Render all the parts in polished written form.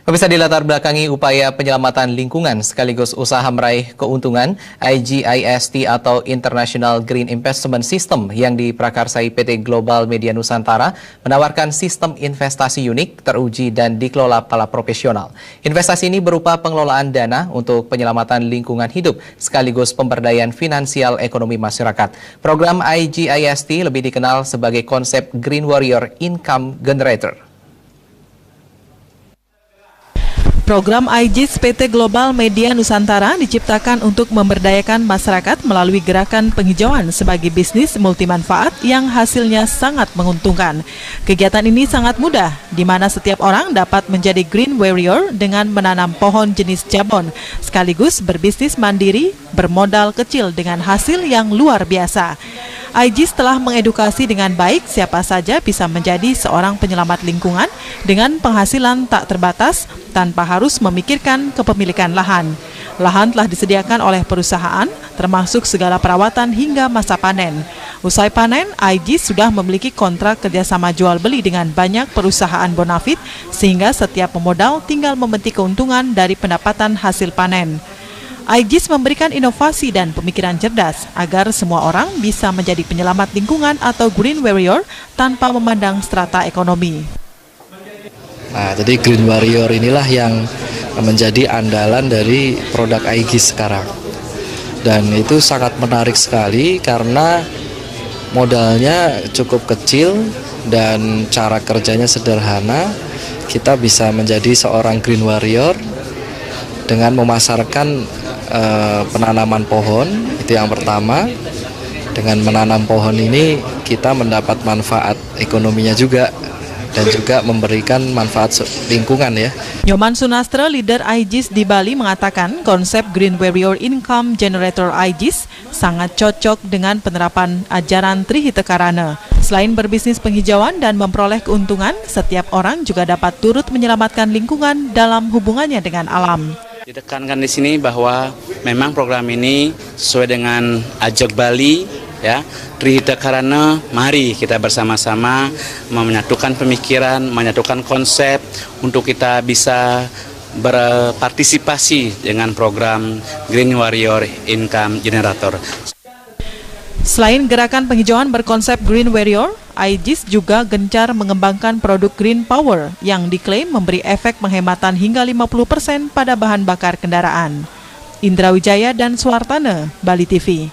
Pemirsa, dilatar belakangi upaya penyelamatan lingkungan sekaligus usaha meraih keuntungan, IGIST atau International Green Investment System yang diprakarsai PT Global Media Nusantara menawarkan sistem investasi unik, teruji dan dikelola para profesional. Investasi ini berupa pengelolaan dana untuk penyelamatan lingkungan hidup sekaligus pemberdayaan finansial ekonomi masyarakat. Program IGIST lebih dikenal sebagai konsep Green Warrior Income Generator. Program IGIST PT Global Media Nusantara diciptakan untuk memberdayakan masyarakat melalui gerakan penghijauan sebagai bisnis multimanfaat yang hasilnya sangat menguntungkan. Kegiatan ini sangat mudah, di mana setiap orang dapat menjadi Green Warrior dengan menanam pohon jenis jabon, sekaligus berbisnis mandiri, bermodal kecil dengan hasil yang luar biasa. IGIST telah mengedukasi dengan baik siapa saja bisa menjadi seorang penyelamat lingkungan dengan penghasilan tak terbatas tanpa harus memikirkan kepemilikan lahan. Lahan telah disediakan oleh perusahaan, termasuk segala perawatan hingga masa panen. Usai panen, IGIST sudah memiliki kontrak kerjasama jual beli dengan banyak perusahaan bonafit, sehingga setiap pemodal tinggal memetik keuntungan dari pendapatan hasil panen. IGIST memberikan inovasi dan pemikiran cerdas agar semua orang bisa menjadi penyelamat lingkungan atau Green Warrior tanpa memandang strata ekonomi. Nah, jadi Green Warrior inilah yang menjadi andalan dari produk IGIST sekarang. Dan itu sangat menarik sekali karena modalnya cukup kecil dan cara kerjanya sederhana. Kita bisa menjadi seorang Green Warrior dengan memasarkan penanaman pohon, itu yang pertama. Dengan menanam pohon ini kita mendapat manfaat ekonominya juga dan juga memberikan manfaat lingkungan ya. Nyoman Sunastra, leader IGIST di Bali, mengatakan konsep Green Warrior Income Generator IGIST sangat cocok dengan penerapan ajaran Trihita Karana. Selain berbisnis penghijauan dan memperoleh keuntungan, setiap orang juga dapat turut menyelamatkan lingkungan dalam hubungannya dengan alam. Ditekankan di sini bahwa memang program ini sesuai dengan ajak Bali, ya, Trihita Karana, mari kita bersama-sama menyatukan pemikiran, menyatukan konsep untuk kita bisa berpartisipasi dengan program Green Warrior Income Generator. Selain gerakan penghijauan berkonsep Green Warrior, IGIST juga gencar mengembangkan produk Green Power yang diklaim memberi efek penghematan hingga 50% pada bahan bakar kendaraan. Indra Wijaya dan Suartana, Bali TV.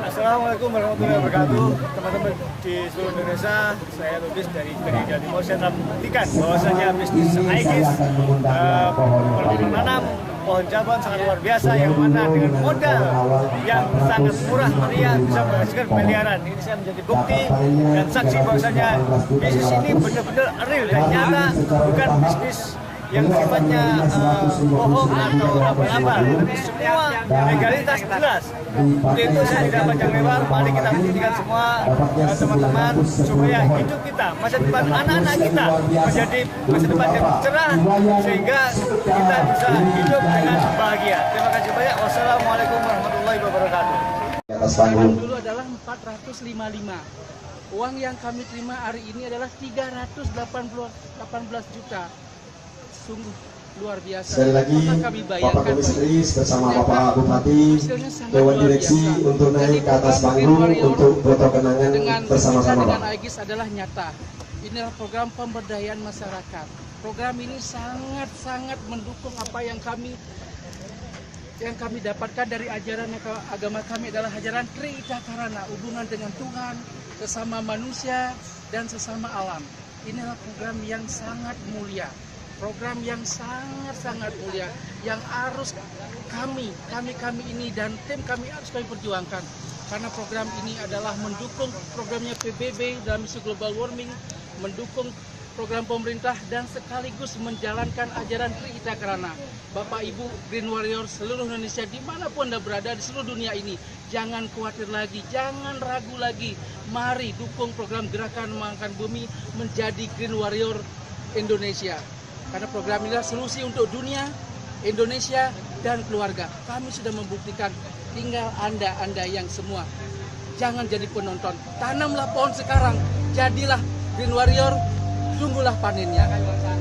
Assalamualaikum warahmatullahi wabarakatuh, teman-teman di seluruh Indonesia. Saya Lubis dari Gereja Timur. Saya telah membuktikan bahwasanya bisnis IGIST menanam pohon jabon sangat luar biasa, yang mana dengan modal yang sangat murah meriah bisa menghasilkan miliaran. Ini saya menjadi bukti dan saksi bahwasanya bisnis ini benar-benar real dan nyata, bukan bisnis yang sifatnya bohong atau abal-abal, tapi semua legalitas jelas. Untuk itu saya tidak panjang lebar, mari kita buktikan semua teman-teman supaya hidup kita, masa depan anak-anak kita menjadi masa depan yang cerah, sehingga kita bisa hidup dengan bahagia. Terima kasih banyak. Wassalamualaikum warahmatullahi wabarakatuh. Dulu adalah 455. Uang yang kami terima hari ini adalah 318 juta. Sungguh luar biasa. Sekali lagi, Bapak Komisaris bersama Bapak Bupati, Dewan Direksi untuk naik ke atas panggung untuk foto kenangan bersama-sama, Pak. Dengan IGIST adalah nyata. Inilah program pemberdayaan masyarakat. Program ini sangat mendukung apa yang kami dapatkan dari ajaran agama kami adalah ajaran Trihita Karana, hubungan dengan Tuhan, sesama manusia dan sesama alam. Inilah program yang sangat mulia. Program yang sangat mulia yang harus kami ini dan tim kami harus kami perjuangkan, karena program ini adalah mendukung programnya PBB dalam isu global warming, mendukung program pemerintah dan sekaligus menjalankan ajaran Trihita Karana. Bapak Ibu Green Warrior seluruh Indonesia dimanapun Anda berada di seluruh dunia ini, jangan khawatir lagi, jangan ragu lagi, mari dukung program Gerakan Mengangkat Bumi menjadi Green Warrior Indonesia. Karena program inilah solusi untuk dunia, Indonesia, dan keluarga. Kami sudah membuktikan, tinggal Anda yang semua. Jangan jadi penonton, tanamlah pohon sekarang, jadilah Green Warrior, tunggulah panennya.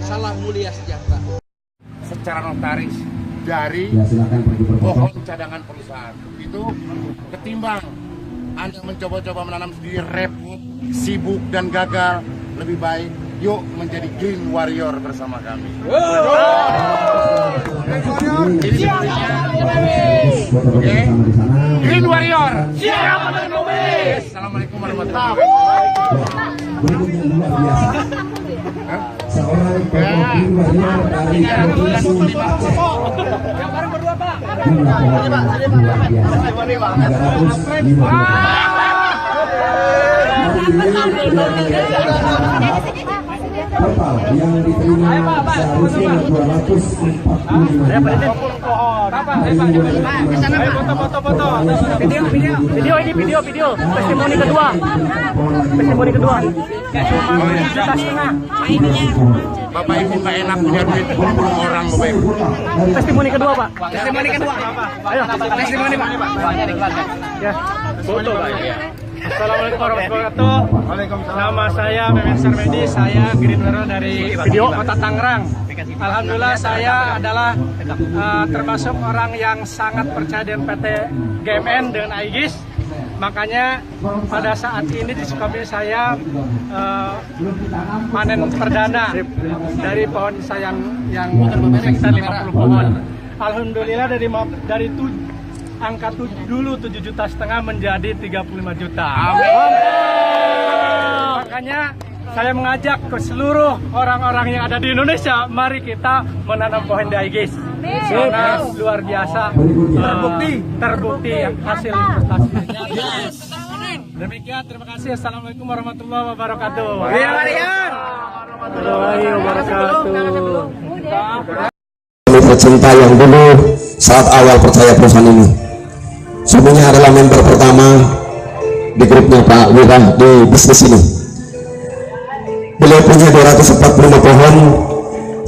Salam mulia sejahtera. Secara notaris dari pohon cadangan perusahaan itu ketimbang Anda mencoba-coba menanam sendiri repot, sibuk dan gagal, lebih baik yuk menjadi Green Warrior bersama kami. Oke, Green Warrior. Siap menangis. Assalamualaikum warahmatullahi wabarakatuh. Seorang Green Warrior dari provinsi Aceh. Yang baru berdua, Pak. Total yang diterima seharusnya 244. Video. Testimoni kedua. Bapak Ibu nggak enak punya duit 20 orang Bapak Ibu. Testimoni kedua, Pak. Ayo, testimoni, Pak. Ya, foto, Pak. Assalamualaikum warahmatullahi wabarakatuh. Nama saya Memen Sarmedi, saya Green Warrior dari Kota Tangerang. Alhamdulillah saya adalah termasuk orang yang sangat percaya dengan PT GMN dengan Aegis. Makanya pada saat ini di Sukabumi saya panen perdana dari pohon saya yang sekitar 50 pohon. Alhamdulillah dari angka dulu 7,5 juta menjadi 35 juta. Amin. Makanya saya mengajak ke seluruh orang-orang yang ada di Indonesia, mari kita menanam pohon di Aegis. Karena luar biasa, terbukti hasil investasinya. Demikian, terima kasih. Assalamualaikum warahmatullahi wabarakatuh. Warahmatullahi wabarakatuh. Pecinta yang dulu saat awal percaya perusahaan ini. Suaminya adalah member pertama di grupnya Pak Wira di bisnis ini. Beliau punya 245 pohon,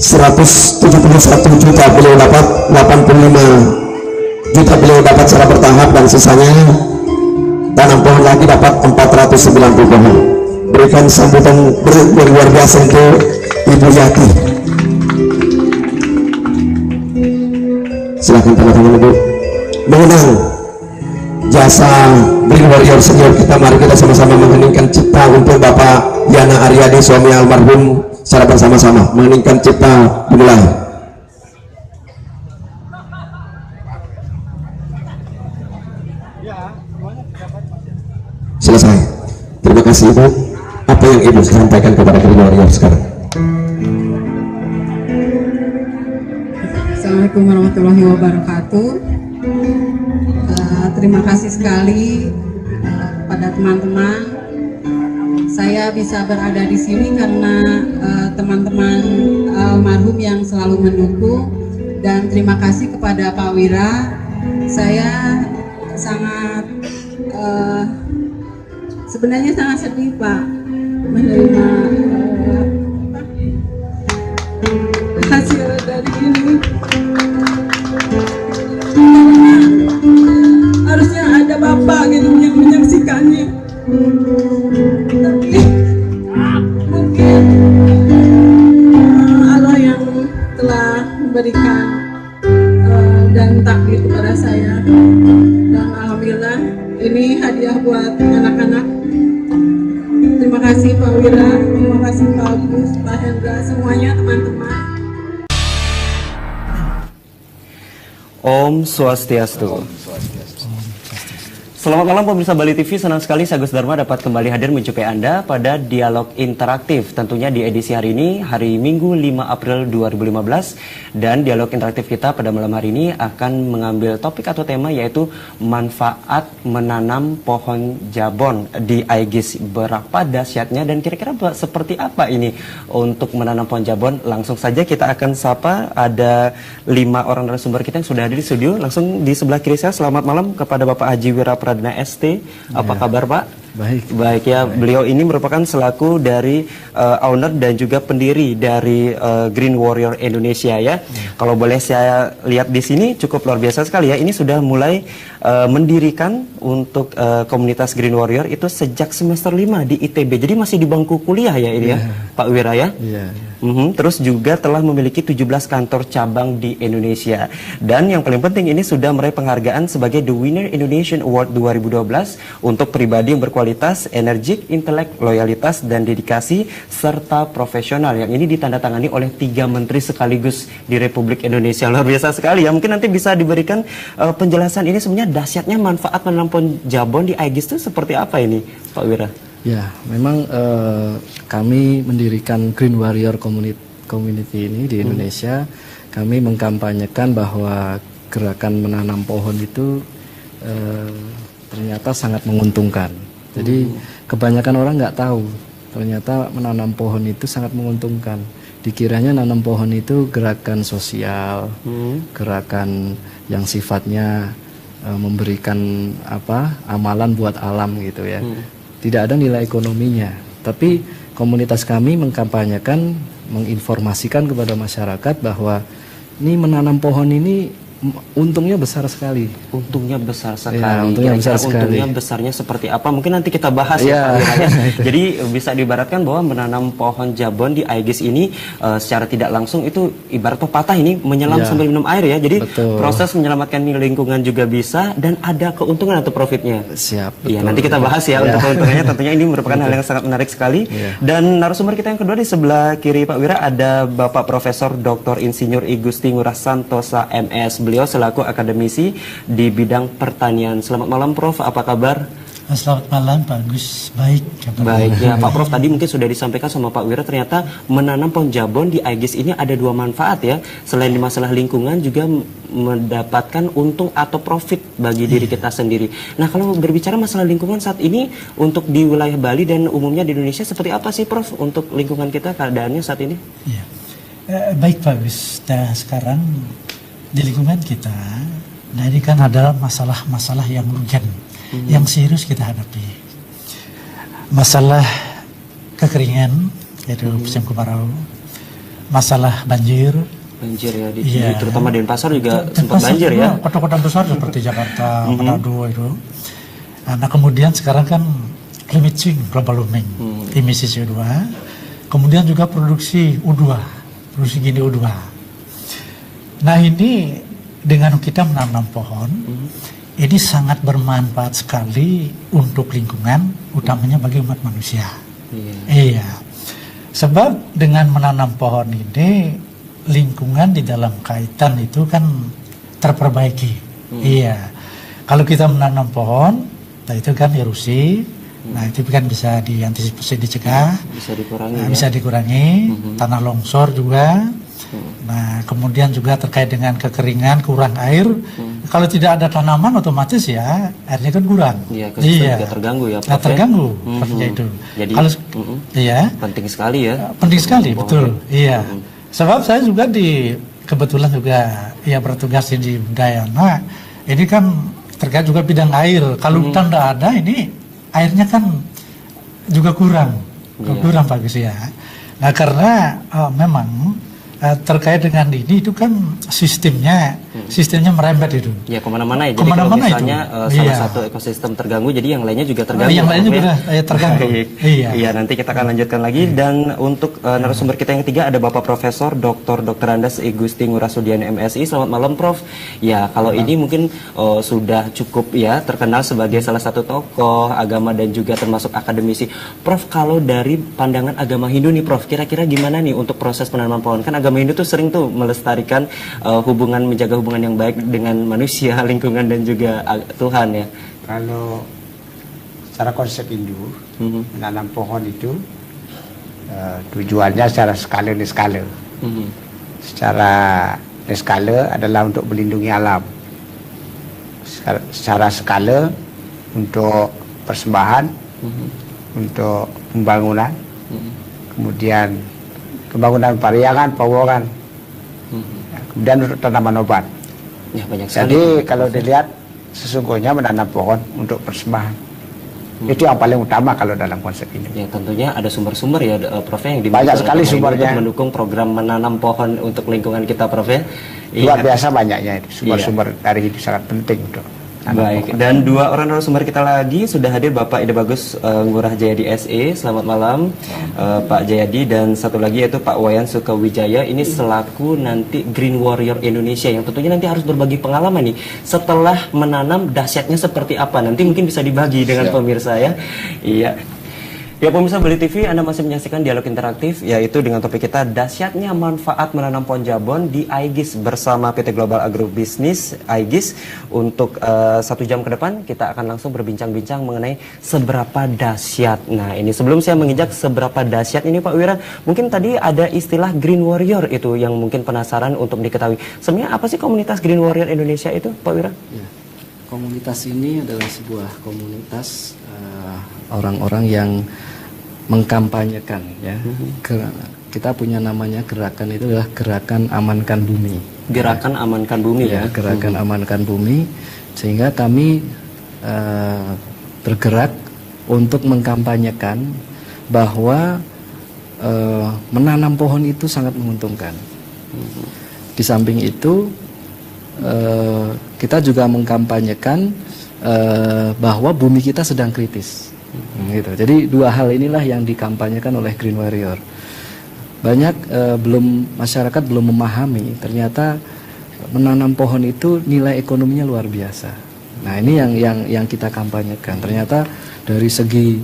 171 juta beliau dapat, 85 juta beliau dapat secara bertahap, dan sisanya tanam pohon lagi dapat 490 pohon. Berikan sambutan luar biasa untuk Ibu Yati. Silahkan tanda tangan Ibu. Mengenang jasa Green Warrior Senior kita, mari kita sama-sama mengheningkan cipta untuk Bapak Yana Aryadi, suami almarhum, secara bersama-sama mengheningkan cipta. Dimulai. Selesai. Terima kasih Ibu. Apa yang Ibu sampaikan kepada Green Warrior sekarang? Assalamualaikum warahmatullahi wabarakatuh. Terima kasih sekali pada teman-teman. Saya bisa berada di sini karena teman-teman almarhum yang selalu mendukung, dan terima kasih kepada Pak Wira. Saya sangat sebenarnya sangat sedih Pak menerima hasil dari ini. Harusnya ada Bapak gitu yang menyaksikannya, tapi mungkin Allah yang telah memberikan dan takdir kepada saya, dan alhamdulillah ini hadiah buat anak-anak. Terima kasih Pak Wira, terima kasih Pak Agus, Pak Hendra, semuanya teman-teman. Om Swastiastu. Selamat malam pemirsa Bali TV, senang sekali saya Agus Dharma dapat kembali hadir menjumpai Anda pada dialog interaktif. Tentunya di edisi hari ini, hari Minggu 5 April 2015. Dan dialog interaktif kita pada malam hari ini akan mengambil topik atau tema, yaitu manfaat menanam pohon jabon di Aegis. Berapa dahsyatnya dan kira-kira seperti apa ini untuk menanam pohon jabon? Langsung saja kita akan sapa, ada 5 orang narasumber kita yang sudah hadir di studio. Langsung di sebelah kiri saya, selamat malam kepada Bapak Haji Wira Pradana ST. Apa kabar Pak? Baik ya, beliau ini merupakan selaku dari owner dan juga pendiri dari Green Warrior Indonesia ya. Kalau boleh saya lihat di sini cukup luar biasa sekali ya. Ini sudah mulai mendirikan untuk komunitas Green Warrior itu sejak semester 5 di ITB. Jadi masih di bangku kuliah ya ini ya, Pak Wira ya. Terus juga telah memiliki 17 kantor cabang di Indonesia. Dan yang paling penting ini sudah meraih penghargaan sebagai The Winner Indonesian Award 2012 untuk pribadi yang berkualitas, energik, intelek, loyalitas, dan dedikasi, serta profesional. Yang ini ditandatangani oleh 3 menteri sekaligus di Republik Indonesia. Luar biasa sekali ya. Mungkin nanti bisa diberikan penjelasan ini sebenarnya dahsyatnya manfaat menanam pohon jabon di Aegis itu seperti apa ini, Pak Wira? Ya, memang kami mendirikan Green Warrior Community ini di Indonesia. Kami mengkampanyekan bahwa gerakan menanam pohon itu ternyata sangat menguntungkan. Jadi kebanyakan orang nggak tahu ternyata menanam pohon itu sangat menguntungkan. Dikiranya nanam pohon itu gerakan sosial, gerakan yang sifatnya memberikan amalan buat alam gitu ya. Tidak ada nilai ekonominya, tapi komunitas kami mengkampanyekan, menginformasikan kepada masyarakat bahwa ini menanam pohon ini untungnya besar sekali. Untungnya besar sekali. Ya, untungnya besar sekali. Untungnya besarnya seperti apa? Mungkin nanti kita bahas ya. Jadi bisa diibaratkan bahwa menanam pohon jabon di Aegis ini secara tidak langsung itu ibarat pepatah ini menyelam sambil minum air ya. Jadi proses menyelamatkan lingkungan juga bisa dan ada keuntungan atau profitnya. Siap. Iya, nanti kita bahas ya untuk keuntungannya. Tentunya ini merupakan hal yang sangat menarik sekali. Dan narasumber kita yang kedua di sebelah kiri Pak Wira ada Bapak Profesor Dr. Insinyur I Gusti Ngurah Santosa MS. Beliau selaku akademisi di bidang pertanian. Selamat malam Prof, apa kabar? Selamat malam Pak Gus, baik. Baik ya Pak Prof, tadi mungkin sudah disampaikan sama Pak Wira, ternyata menanam pohon jabon di Aegis ini ada 2 manfaat ya. Selain di masalah lingkungan juga mendapatkan untung atau profit bagi diri kita sendiri. Nah kalau berbicara masalah lingkungan saat ini untuk di wilayah Bali dan umumnya di Indonesia seperti apa sih Prof untuk lingkungan kita keadaannya saat ini? Ya. Baik Pak Gus, nah sekarang di lingkungan kita, nah ini kan ada masalah-masalah yang urgent, yang serius kita hadapi. Masalah kekeringan, yaitu musim kemarau, masalah banjir ya, terutama di Denpasar juga sempat banjir ya. Kota-kota besar seperti Jakarta, Manado itu. Nah kemudian sekarang kan climate change, global warming, emisi CO2, kemudian juga produksi gini U2. Nah ini dengan kita menanam pohon, ini sangat bermanfaat sekali untuk lingkungan, utamanya bagi umat manusia. Iya. Sebab dengan menanam pohon ini, lingkungan di dalam kaitan itu kan terperbaiki. Iya. Kalau kita menanam pohon, nah itu kan erosi, nah itu kan bisa diantisipasi, dicegah, bisa dikurangi, tanah longsor juga. Nah kemudian juga terkait dengan kekeringan, kurang air. Kalau tidak ada tanaman otomatis ya airnya kan kurang. Iya, terganggu ya Prof. Terganggu seperti itu. Jadi kalau penting sekali ya. Penting sekali, betul. Iya. Sebab saya juga kebetulan juga bertugas di Udayana. Ini kan terkait juga bidang air. Kalau hutan tidak ada, ini airnya kan juga kurang Pak Gus ya. Nah karena memang terkait dengan ini itu kan sistemnya merembet itu. Ya kemana-mana ya. Jadi kalau misalnya salah satu ekosistem terganggu, jadi yang lainnya juga terganggu. Yang lainnya juga terganggu. Iya, nanti kita akan lanjutkan lagi. Dan untuk narasumber kita yang ketiga ada Bapak Profesor Dr. Andes I Gusti Ngurah Sudiana MSI. Selamat malam Prof. Ya kalau ini mungkin sudah cukup ya terkenal sebagai salah satu tokoh agama dan juga termasuk akademisi. Prof, kalau dari pandangan agama Hindu nih Prof, kira-kira gimana nih untuk proses penanaman pohon? Kan agama Hindu tuh sering tuh melestarikan menjaga hubungan yang baik dengan manusia, lingkungan dan juga Tuhan ya. Kalau secara konsep Hindu menanam pohon itu tujuannya secara skala niskala. Secara niskala adalah untuk melindungi alam. Secara skala untuk persembahan, untuk pembangunan, kemudian pembangunan pariangan, pewayangan, kemudian untuk tanaman obat. Ya, banyak sekali. Jadi kalau dilihat sesungguhnya menanam pohon untuk persembahan itu yang paling utama kalau dalam konsep ini. Ya tentunya ada sumber-sumber ya Prof yang banyak sekali sumbernya untuk mendukung program menanam pohon untuk lingkungan kita Prof ya. Luar biasa banyaknya itu sumber-sumber dari itu sangat penting untuk. Baik, dan dua orang narasumber kita lagi sudah hadir, Bapak Ide Bagus Ngurah Jayadi SE, selamat malam. Pak Jayadi, dan satu lagi yaitu Pak Wayan Sukawijaya, ini selaku nanti Green Warrior Indonesia yang tentunya nanti harus berbagi pengalaman nih setelah menanam, dahsyatnya seperti apa, nanti mungkin bisa dibagi dengan pemirsa ya. Iya. Ya pemirsa Beli TV, Anda masih menyaksikan dialog interaktif, yaitu dengan topik kita dahsyatnya manfaat menanam pohon jabon di Aegis bersama PT Global Agrobisnis Aegis. Untuk 1 jam ke depan kita akan langsung berbincang-bincang mengenai seberapa dahsyat. Nah ini sebelum saya menginjak seberapa dahsyat ini Pak Wira, mungkin tadi ada istilah Green Warrior itu yang mungkin penasaran untuk diketahui. Sebenarnya apa sih komunitas Green Warrior Indonesia itu Pak Wira? Ya, komunitas ini adalah sebuah komunitas orang-orang yang mengkampanyekan ya. Kita punya namanya gerakan, itu adalah Gerakan Amankan Bumi. Gerakan Amankan Bumi ya. Gerakan Amankan Bumi, sehingga kami bergerak untuk mengkampanyekan bahwa menanam pohon itu sangat menguntungkan. Di samping itu kita juga mengkampanyekan bahwa bumi kita sedang kritis. Gitu. Jadi dua hal inilah yang dikampanyekan oleh Green Warrior. Banyak masyarakat belum memahami ternyata menanam pohon itu nilai ekonominya luar biasa. Nah ini yang kita kampanyekan. Ternyata dari segi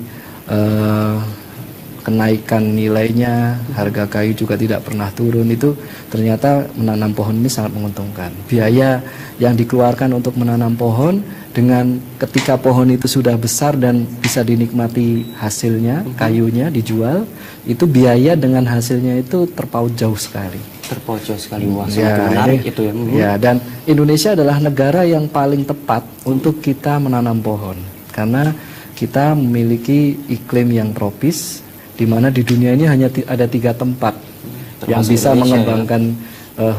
kenaikan nilainya, harga kayu juga tidak pernah turun, itu ternyata menanam pohon ini sangat menguntungkan. Biaya yang dikeluarkan untuk menanam pohon dengan ketika pohon itu sudah besar dan bisa dinikmati hasilnya, kayunya dijual, itu biaya dengan hasilnya itu terpaut jauh sekali. Terpaut jauh sekali, wah sangat menarik itu ya. Ya, dan Indonesia adalah negara yang paling tepat untuk kita menanam pohon karena kita memiliki iklim yang tropis, di mana di dunia ini hanya ada 3 tempat yang bisa mengembangkan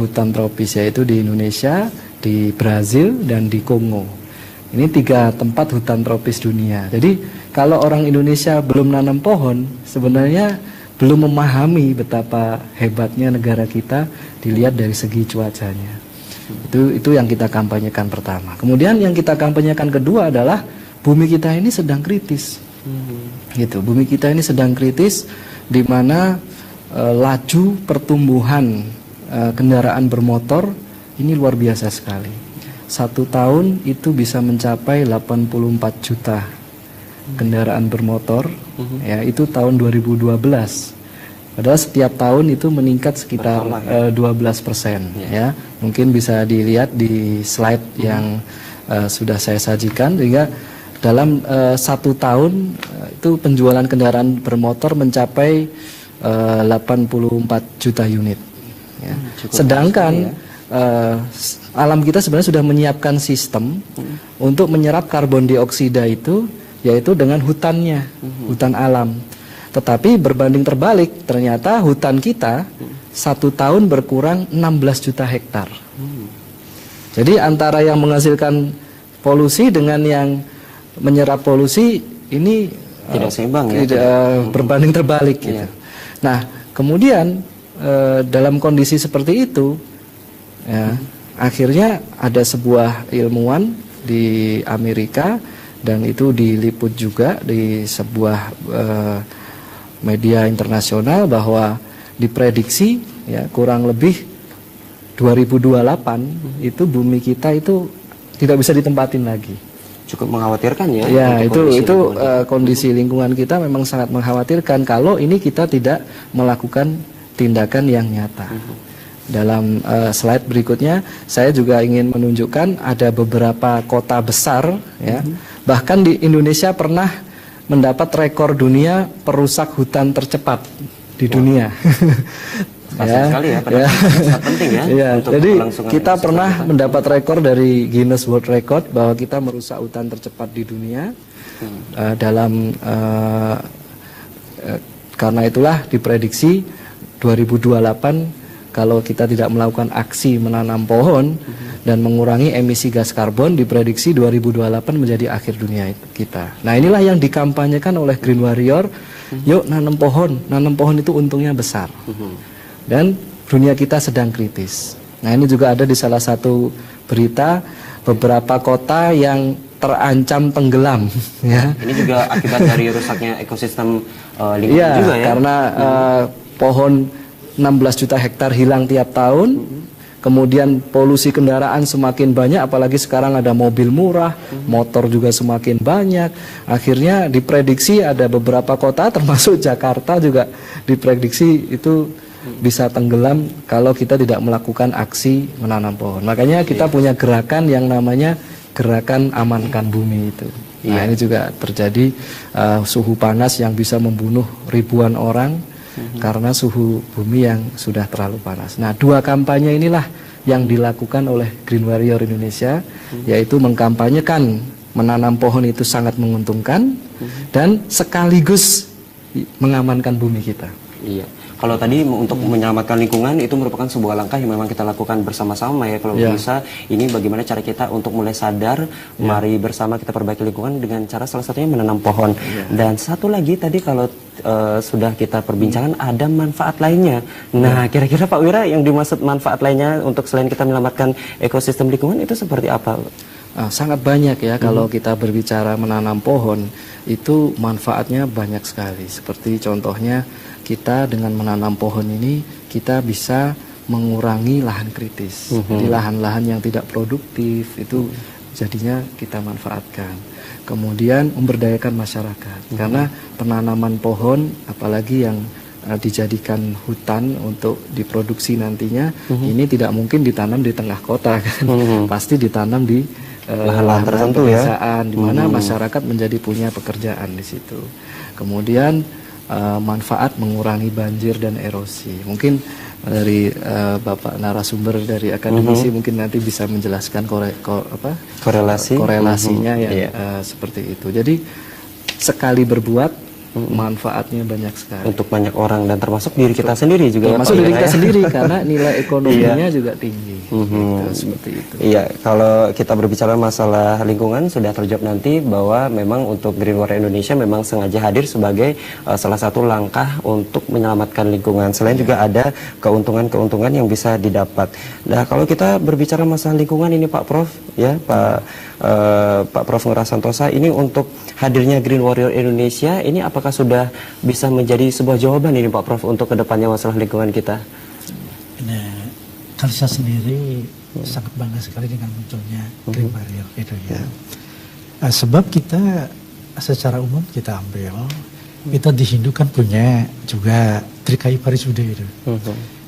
hutan tropis, yaitu di Indonesia, di Brazil, dan di Kongo. Ini 3 tempat hutan tropis dunia. Jadi kalau orang Indonesia belum nanam pohon, sebenarnya belum memahami betapa hebatnya negara kita dilihat dari segi cuacanya. Itu yang kita kampanyekan pertama. Kemudian yang kita kampanyekan kedua adalah bumi kita ini sedang kritis. Gitu, bumi kita ini sedang kritis, di mana laju pertumbuhan kendaraan bermotor ini luar biasa sekali. 1 tahun itu bisa mencapai 84 juta kendaraan bermotor, ya itu tahun 2012. Padahal setiap tahun itu meningkat sekitar 12%, ya. Mungkin bisa dilihat di slide yang sudah saya sajikan, sehingga dalam 1 tahun itu penjualan kendaraan bermotor mencapai 84 juta unit. Ya. Sedangkan alam kita sebenarnya sudah menyiapkan sistem untuk menyerap karbon dioksida itu, yaitu dengan hutannya, hutan alam. Tetapi berbanding terbalik, ternyata hutan kita 1 tahun berkurang 16 juta hektar. Jadi antara yang menghasilkan polusi dengan yang menyerap polusi ini tidak seimbang ya, berbanding terbalik gitu. Nah kemudian dalam kondisi seperti itu ya, akhirnya ada sebuah ilmuwan di Amerika, dan itu diliput juga di sebuah media internasional, bahwa diprediksi ya kurang lebih 2028 itu bumi kita itu tidak bisa ditempatin lagi. Cukup mengkhawatirkan ya. Ya, itu kondisi lingkungan kita memang sangat mengkhawatirkan kalau ini kita tidak melakukan tindakan yang nyata. Dalam slide berikutnya saya juga ingin menunjukkan ada beberapa kota besar ya. Bahkan di Indonesia pernah mendapat rekor dunia perusak hutan tercepat di dunia. Sekali ya, sangat penting ya. Ya, jadi kita pernah mendapat rekor dari Guinness World Record bahwa kita merusak hutan tercepat di dunia. Karena itulah diprediksi 2028 kalau kita tidak melakukan aksi menanam pohon dan mengurangi emisi gas karbon, diprediksi 2028 menjadi akhir dunia kita. Nah inilah yang dikampanyekan oleh Green Warrior. Yuk nanam pohon itu untungnya besar. Dan dunia kita sedang kritis. Nah ini juga ada di salah satu berita beberapa kota yang terancam tenggelam ya. Ini juga akibat dari rusaknya ekosistem lingkungan Iya, juga ya. karena pohon 16 juta hektar hilang tiap tahun. Kemudian polusi kendaraan semakin banyak, apalagi sekarang ada mobil murah, motor juga semakin banyak. Akhirnya diprediksi ada beberapa kota termasuk Jakarta juga diprediksi itu bisa tenggelam kalau kita tidak melakukan aksi menanam pohon. Makanya kita punya gerakan yang namanya gerakan amankan bumi itu. Nah, ini juga terjadi suhu panas yang bisa membunuh ribuan orang karena suhu bumi yang sudah terlalu panas. Nah, 2 kampanye inilah yang dilakukan oleh Green Warrior Indonesia, yaitu mengkampanyekan menanam pohon itu sangat menguntungkan dan sekaligus mengamankan bumi kita. Iya. Kalau tadi untuk menyelamatkan lingkungan itu merupakan sebuah langkah yang memang kita lakukan bersama-sama ya. Kalau bisa ini bagaimana cara kita untuk mulai sadar, mari bersama kita perbaiki lingkungan dengan cara salah satunya menanam pohon. Dan satu lagi tadi kalau sudah kita perbincangan ada manfaat lainnya. Nah, kira-kira Pak Wira yang dimaksud manfaat lainnya untuk selain kita menyelamatkan ekosistem lingkungan itu seperti apa? Sangat banyak ya kalau kita berbicara menanam pohon itu manfaatnya banyak sekali. Seperti contohnya kita dengan menanam pohon ini kita bisa mengurangi lahan kritis. Jadi lahan-lahan yang tidak produktif itu jadinya kita manfaatkan. Kemudian memberdayakan masyarakat karena penanaman pohon apalagi yang dijadikan hutan untuk diproduksi nantinya ini tidak mungkin ditanam di tengah kota kan. Pasti ditanam di lahan tertentu ya, di mana masyarakat menjadi punya pekerjaan di situ. Kemudian manfaat mengurangi banjir dan erosi. Mungkin dari Bapak narasumber dari akademisi mungkin nanti bisa menjelaskan korelasinya ya seperti itu. Jadi sekali berbuat manfaatnya banyak sekali untuk banyak orang dan termasuk diri kita sendiri juga. Termasuk diri kita sendiri karena nilai ekonominya juga tinggi. Gitu, seperti itu. Iya, kalau kita berbicara masalah lingkungan sudah terjawab nanti bahwa memang untuk Green Warrior Indonesia memang sengaja hadir sebagai salah satu langkah untuk menyelamatkan lingkungan. Selain juga ada keuntungan-keuntungan yang bisa didapat. Nah, kalau kita berbicara masalah lingkungan ini Pak Prof, ya Pak Prof Ngurah Santosa, ini untuk hadirnya Green Warrior Indonesia ini apakah sudah bisa menjadi sebuah jawaban ini Pak Prof untuk kedepannya masalah lingkungan kita? Nah, kalau saya sendiri sangat bangga sekali dengan munculnya Green Warrior itu ya. Sebab kita secara umum kita ambil, kita di Hindu kan punya juga Trikayi Parisude itu.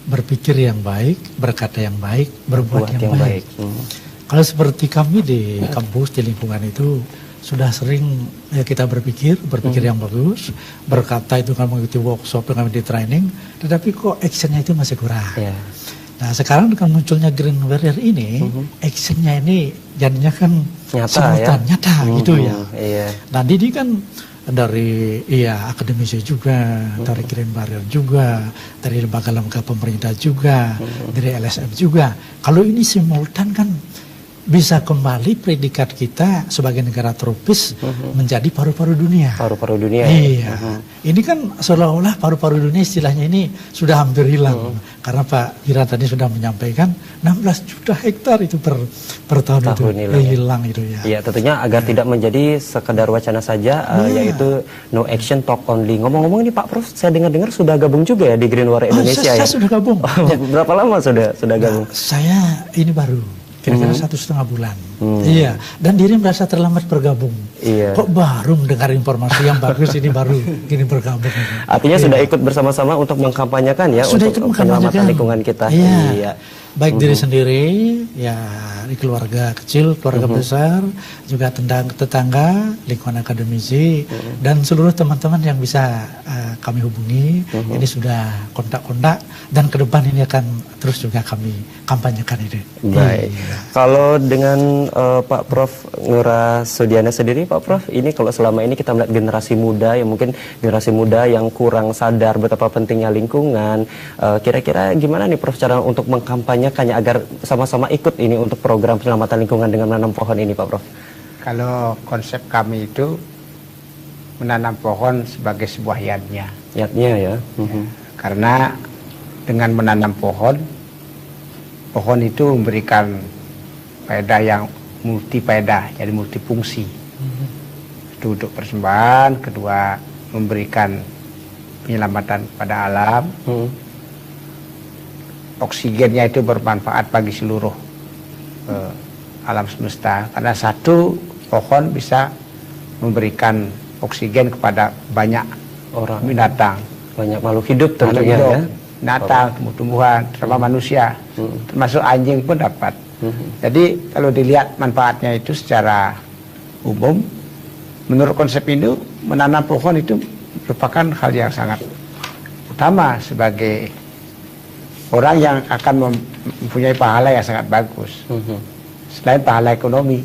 Berpikir yang baik, berkata yang baik, berbuat yang baik. Kalau seperti kami di kampus, di lingkungan itu sudah sering ya kita berpikir yang bagus, berkata itu kan mengikuti workshop, mengikuti training, tetapi kok actionnya itu masih kurang. Nah, sekarang dengan munculnya Green Warrior ini, actionnya ini jadinya kan nyata gitu ya. Nah, ini kan dari akademisi juga, dari Green Warrior juga, dari lembaga-lembaga pemerintah juga, dari LSM juga. Kalau ini simultan kan bisa kembali predikat kita sebagai negara tropis menjadi paru-paru dunia. Paru-paru dunia. Iya. Ini kan seolah-olah paru-paru dunia istilahnya ini sudah hampir hilang. Karena Pak Wira tadi sudah menyampaikan 16 juta hektar itu per tahun itu hilang itu ya. Iya, tentunya agar tidak menjadi sekedar wacana saja, yaitu no action talk only. Ngomong-ngomong ini Pak Prof, saya dengar-dengar sudah gabung juga ya di Green Warrior Indonesia saya sudah gabung. Berapa lama sudah gabung? Saya ini baru kira-kira 1,5 bulan. Iya, dan diri merasa terlambat bergabung. Kok baru mendengar informasi yang bagus ini baru ini bergabung. Artinya sudah ikut bersama-sama untuk mengkampanyekan ya sudah untuk penyelamatan lingkungan kita. Iya. Baik diri sendiri, ya di keluarga kecil, keluarga besar, juga tetangga, lingkungan akademisi, dan seluruh teman-teman yang bisa kami hubungi. Ini sudah kontak-kontak, dan ke depan ini akan terus juga kami kampanyekan itu. Baik. Kalau dengan Pak Prof Ngurah Sudiana sendiri, Pak Prof, ini kalau selama ini kita melihat generasi muda yang mungkin generasi muda yang kurang sadar betapa pentingnya lingkungan, kira-kira gimana nih Prof cara untuk mengkampanyekannya agar sama-sama ikut ini untuk program penyelamatan lingkungan dengan menanam pohon ini, Pak Prof? Kalau konsep kami itu menanam pohon sebagai sebuah yatnya. Yatnya ya. Karena dengan menanam pohon itu memberikan faedah yang multifaedah, jadi multifungsi. Itu untuk persembahan, kedua memberikan penyelamatan pada alam. Oksigennya itu bermanfaat bagi seluruh alam semesta, karena satu pohon bisa memberikan oksigen kepada banyak orang, binatang, banyak makhluk hidup tentunya ya. Binatang, tumbuh-tumbuhan, terutama manusia, termasuk anjing pun dapat. Jadi kalau dilihat manfaatnya itu secara umum, menurut konsep itu menanam pohon itu merupakan hal yang sangat utama sebagai orang yang akan mempunyai pahala yang sangat bagus. Selain pahala ekonomi,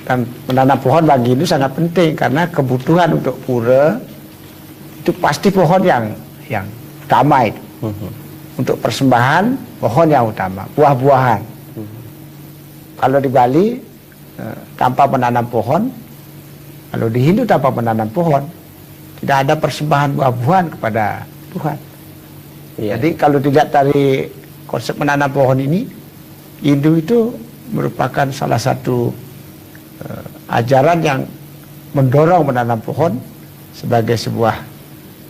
dan menanam pohon bagi itu sangat penting karena kebutuhan untuk pura itu pasti pohon yang utama itu. Untuk persembahan pohon yang utama, buah-buahan. Kalau di Bali tanpa menanam pohon, kalau di Hindu tanpa menanam pohon, tidak ada persembahan buah-buahan kepada Tuhan. Jadi kalau dilihat dari konsep menanam pohon ini, Hindu itu merupakan salah satu ajaran yang mendorong menanam pohon sebagai sebuah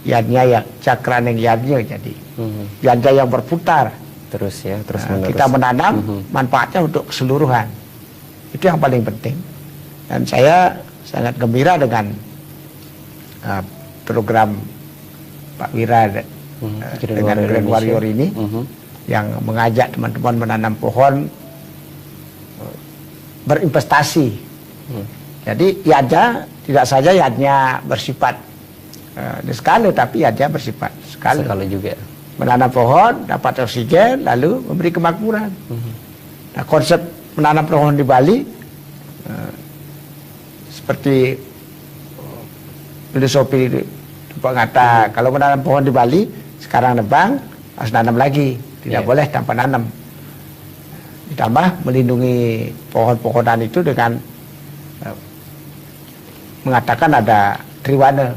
yajna, cakraning yajna, jadi yajna yang berputar terus ya, terus menerus. Kita menanam manfaatnya untuk keseluruhan, itu yang paling penting. Dan saya sangat gembira dengan program Pak Wira dengan Green Warrior ini, yang mengajak teman-teman menanam pohon, berinvestasi. Jadi yajna tidak saja yajna bersifat skala, tapi yajna bersifat skala juga. Menanam pohon, dapat oksigen, lalu memberi kemakmuran. Nah, konsep menanam pohon di Bali seperti filosofi Pak Ngata, kalau menanam pohon di Bali sekarang nebang, harus nanam lagi, tidak boleh tanpa nanam. Ditambah melindungi pohon-pohonan itu dengan mengatakan ada triwana,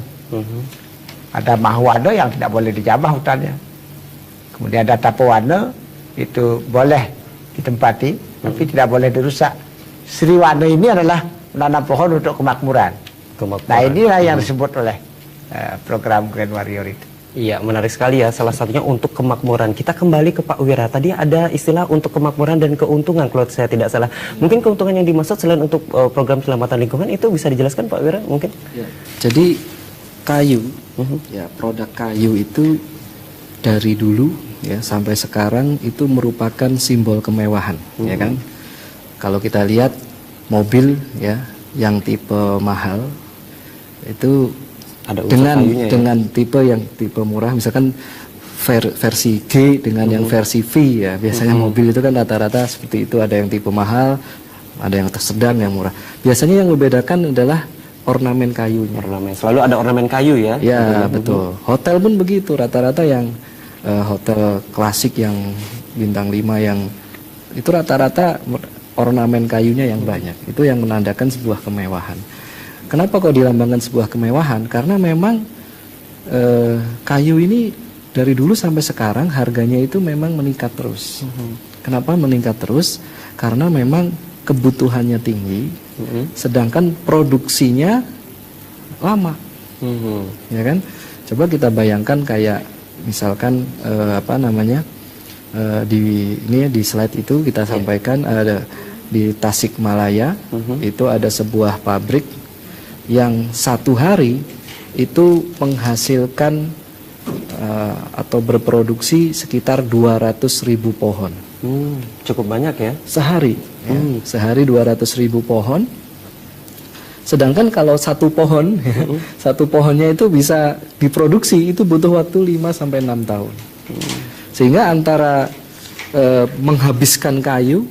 ada mahwana yang tidak boleh dijamah hutannya, kemudian ada tapawana, itu boleh ditempati tapi tidak boleh dirusak. Sriwana ini adalah menanam pohon untuk kemakmuran. Nah, inilah yang disebut oleh program Green Warrior itu. Iya, menarik sekali ya. Salah satunya untuk kemakmuran. Kita kembali ke Pak Wira. Tadi ada istilah untuk kemakmuran dan keuntungan, kalau saya tidak salah. Mungkin keuntungan yang dimaksud selain untuk program keselamatan lingkungan itu bisa dijelaskan Pak Wira mungkin? Ya. Jadi kayu, ya produk kayu itu dari dulu ya sampai sekarang itu merupakan simbol kemewahan, ya kan? Kalau kita lihat mobil ya yang tipe mahal itu ada dengan tipe yang tipe murah, misalkan versi G dengan yang versi V ya. Biasanya mobil itu kan rata-rata seperti itu, ada yang tipe mahal, ada yang sedang, yang murah. Biasanya yang membedakan adalah ornamen kayunya. Ornamen. Selalu ada ornamen kayu ya. Ya, betul. Hotel pun begitu, rata-rata yang hotel klasik yang bintang 5 yang itu rata-rata ornamen kayunya yang banyak. Itu yang menandakan sebuah kemewahan. Kenapa kok dilambangkan sebuah kemewahan? Karena memang kayu ini dari dulu sampai sekarang harganya itu memang meningkat terus. Kenapa meningkat terus? Karena memang kebutuhannya tinggi, sedangkan produksinya lama, ya kan? Coba kita bayangkan kayak misalkan di slide itu kita sampaikan ada di Tasikmalaya itu ada sebuah pabrik yang satu hari itu menghasilkan atau berproduksi sekitar 200.000 pohon. Cukup banyak ya? Sehari, sehari 200.000 pohon. Sedangkan kalau satu pohon, satu pohonnya itu bisa diproduksi itu butuh waktu 5-6 tahun. Sehingga antara menghabiskan kayu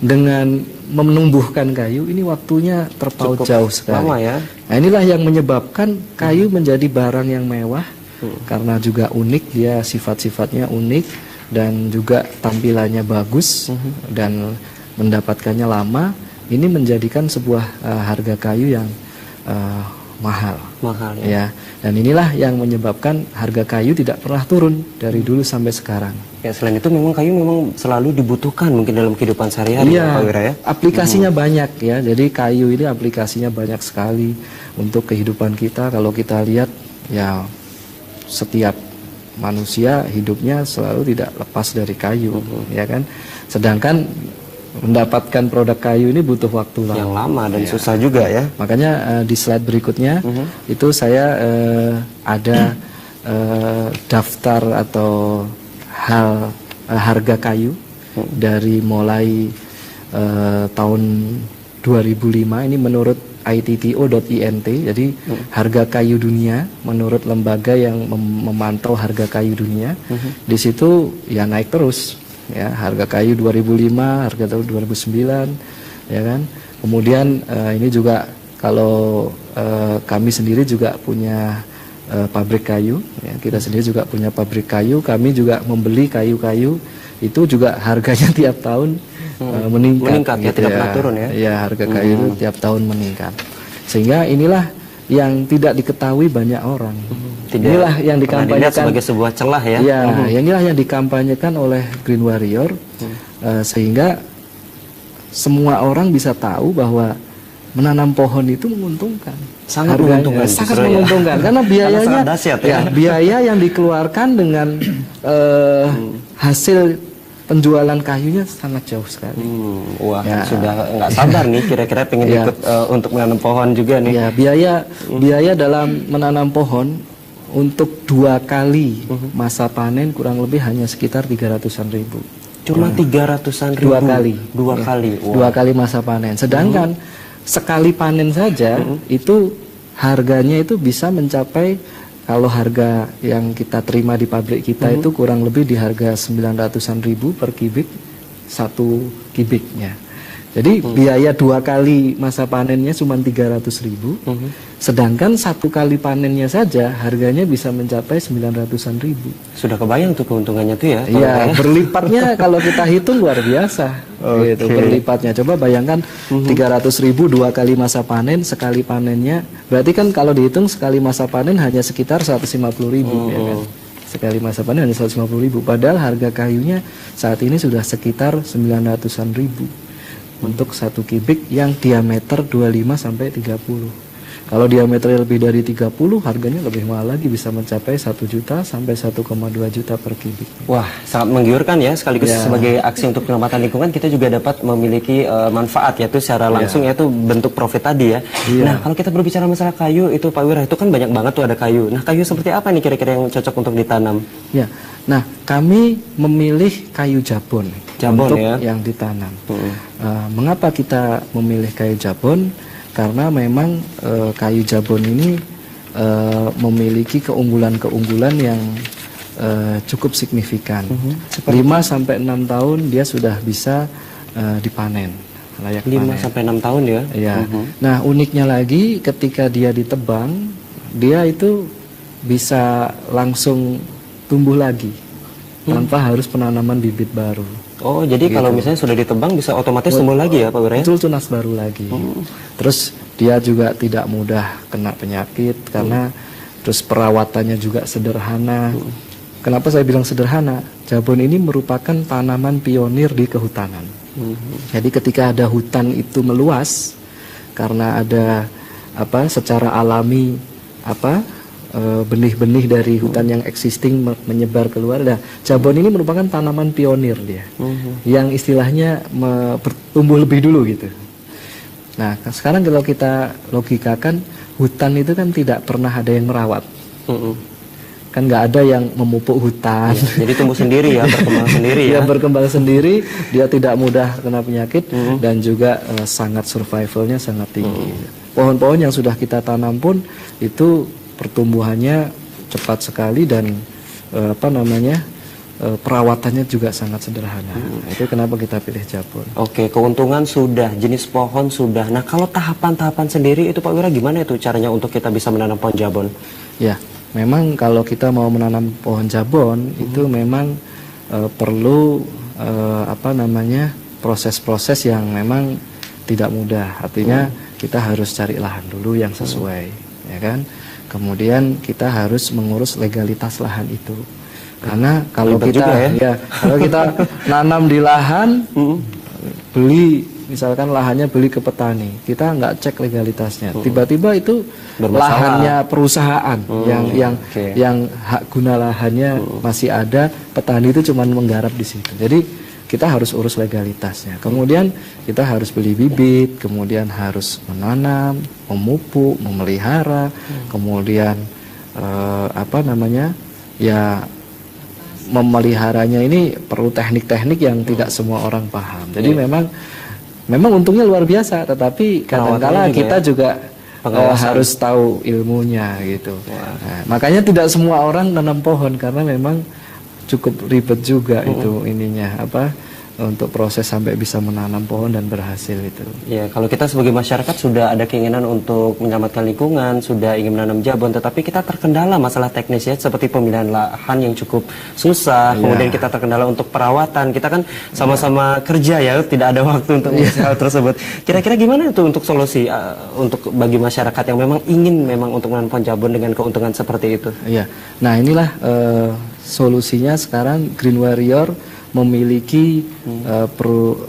dengan menumbuhkan kayu ini waktunya terpaut jauh sekali. Lama ya. Nah, inilah yang menyebabkan kayu menjadi barang yang mewah karena juga unik, dia sifat-sifatnya unik dan juga tampilannya bagus dan mendapatkannya lama. Ini menjadikan sebuah harga kayu yang mahal. Mahal ya. Ya, dan inilah yang menyebabkan harga kayu tidak pernah turun dari dulu sampai sekarang. Ya, selain itu memang kayu memang selalu dibutuhkan mungkin dalam kehidupan sehari-hari ya, Pak Wira ya. Aplikasinya banyak ya. Jadi kayu ini aplikasinya banyak sekali untuk kehidupan kita. Kalau kita lihat ya, setiap manusia hidupnya selalu tidak lepas dari kayu, ya kan. Sedangkan mendapatkan produk kayu ini butuh waktu yang lama dan susah juga ya. Makanya di slide berikutnya itu saya ada daftar atau harga kayu dari mulai tahun 2005 ini menurut ITTO.int. Jadi harga kayu dunia menurut lembaga yang memantau harga kayu dunia, di situ ya naik terus. Ya, harga kayu 2005, harga tahun 2009, ya kan. Kemudian ini juga kalau kami sendiri juga punya pabrik kayu, ya, kita sendiri juga punya pabrik kayu. Kami juga membeli kayu-kayu itu juga harganya tiap tahun meningkat ya, tidak pernah turun ya. Ya, harga kayu itu tiap tahun meningkat. Sehingga inilah yang tidak diketahui banyak orang. Inilah yang dikampanyekan sebagai sebuah celah ya. Ya, inilah yang dikampanyekan oleh Green Warrior, sehingga semua orang bisa tahu bahwa menanam pohon itu menguntungkan. Sangat menguntungkan. Sangat menguntungkan karena biayanya biaya yang dikeluarkan dengan hasil penjualan kayunya sangat jauh sekali. Wah, sudah nggak sabar nih kira-kira pengen ikut untuk menanam pohon juga nih. Ya, biaya dalam menanam pohon untuk 2 kali masa panen kurang lebih hanya sekitar 300-an ribu. Cuma 300-an ribu? 2 kali. 2 kali? Wow. 2 kali masa panen. Sedangkan sekali panen saja itu harganya itu bisa mencapai, kalau harga yang kita terima di pabrik kita itu kurang lebih di harga 900-an ribu per kubik 1 kubiknya. Jadi biaya 2 kali masa panennya cuma 300.000, sedangkan 1 kali panennya saja harganya bisa mencapai 900-an ribu. Sudah kebayang tuh keuntungannya tuh ya? Iya, berlipatnya kalau kita hitung luar biasa. Gitu, berlipatnya. Coba bayangkan 300.000 2 kali masa panen, sekali panennya. Berarti kan kalau dihitung sekali masa panen hanya sekitar 150.000, ya kan? Sekali masa panen hanya 150.000. Padahal harga kayunya saat ini sudah sekitar 900-an ribu. Untuk 1 kubik yang diameter 25 sampai 30. Kalau diameternya lebih dari 30, harganya lebih mahal lagi, bisa mencapai 1 juta sampai 1,2 juta per kubik. Wah, sangat menggiurkan ya, sekaligus sebagai aksi untuk penyelamatan lingkungan kita juga dapat memiliki manfaat, yaitu secara langsung yaitu bentuk profit tadi ya. Nah, kalau kita berbicara masalah kayu itu Pak Wira, itu kan banyak banget tuh ada kayu. Nah, kayu seperti apa nih kira-kira yang cocok untuk ditanam? Ya, nah kami memilih kayu jabon, untuk yang ditanam. Mengapa kita memilih kayu jabon? Karena memang kayu jabon ini memiliki keunggulan-keunggulan yang cukup signifikan. 5 sampai 6 tahun dia sudah bisa dipanen, layak 5 sampai 6 tahun ya. Ya. Nah, uniknya lagi ketika dia ditebang, dia itu bisa langsung tumbuh lagi tanpa harus penanaman bibit baru. Oh, jadi kalau misalnya sudah ditebang bisa otomatis tumbuh lagi ya Pak Wira? Betul, tunas baru lagi. Terus dia juga tidak mudah kena penyakit karena terus perawatannya juga sederhana. Kenapa saya bilang sederhana? Jabon ini merupakan tanaman pionir di kehutanan. Jadi ketika ada hutan itu meluas karena ada secara alami benih-benih dari hutan yang existing menyebar keluar. Nah, jabon ini merupakan tanaman pionir dia, yang istilahnya tumbuh lebih dulu gitu. Nah, sekarang kalau kita logikakan, hutan itu kan tidak pernah ada yang merawat, kan nggak ada yang memupuk hutan. Jadi tumbuh sendiri ya, berkembang sendiri ya. Dia berkembang sendiri, dia tidak mudah kena penyakit dan juga sangat survivalnya sangat tinggi. Pohon-pohon yang sudah kita tanam pun itu pertumbuhannya cepat sekali dan perawatannya juga sangat sederhana. Itu kenapa kita pilih jabon. Oke, keuntungan sudah, jenis pohon sudah. Nah, kalau tahapan-tahapan sendiri itu Pak Wira gimana itu caranya untuk kita bisa menanam pohon jabon? Ya, memang kalau kita mau menanam pohon jabon itu memang perlu proses-proses yang memang tidak mudah. Artinya kita harus cari lahan dulu yang sesuai. ya kan? Kemudian kita harus mengurus legalitas lahan itu. Karena kalau Ribet kita juga ya. kalau kita nanam di lahan, beli misalkan lahannya beli ke petani, kita nggak cek legalitasnya. Tiba-tiba itu Bermasalah. lahannya perusahaan Oke. yang hak guna lahannya masih ada, petani itu cuma menggarap di situ. Jadi kita harus urus legalitasnya. Kemudian kita harus beli bibit, kemudian harus menanam, memupuk, memelihara, kemudian ya memeliharanya ini perlu teknik-teknik yang tidak semua orang paham. Jadi memang untungnya luar biasa, tetapi kadang-kala kita juga harus tahu ilmunya gitu. Nah, makanya tidak semua orang nanam pohon karena memang cukup ribet juga itu ininya untuk proses sampai bisa menanam pohon dan berhasil itu. Ya, kalau kita sebagai masyarakat sudah ada keinginan untuk menyelamatkan lingkungan, sudah ingin menanam jabon, tetapi kita terkendala masalah teknis ya, seperti pemilihan lahan yang cukup susah, kemudian kita terkendala untuk perawatan. Kita kan sama-sama kerja ya, tidak ada waktu untuk hal tersebut. Kira-kira gimana itu untuk solusi untuk bagi masyarakat yang memang ingin untuk menanam pohon jabon dengan keuntungan seperti itu? Iya. Nah, inilah solusinya sekarang Green Warrior memiliki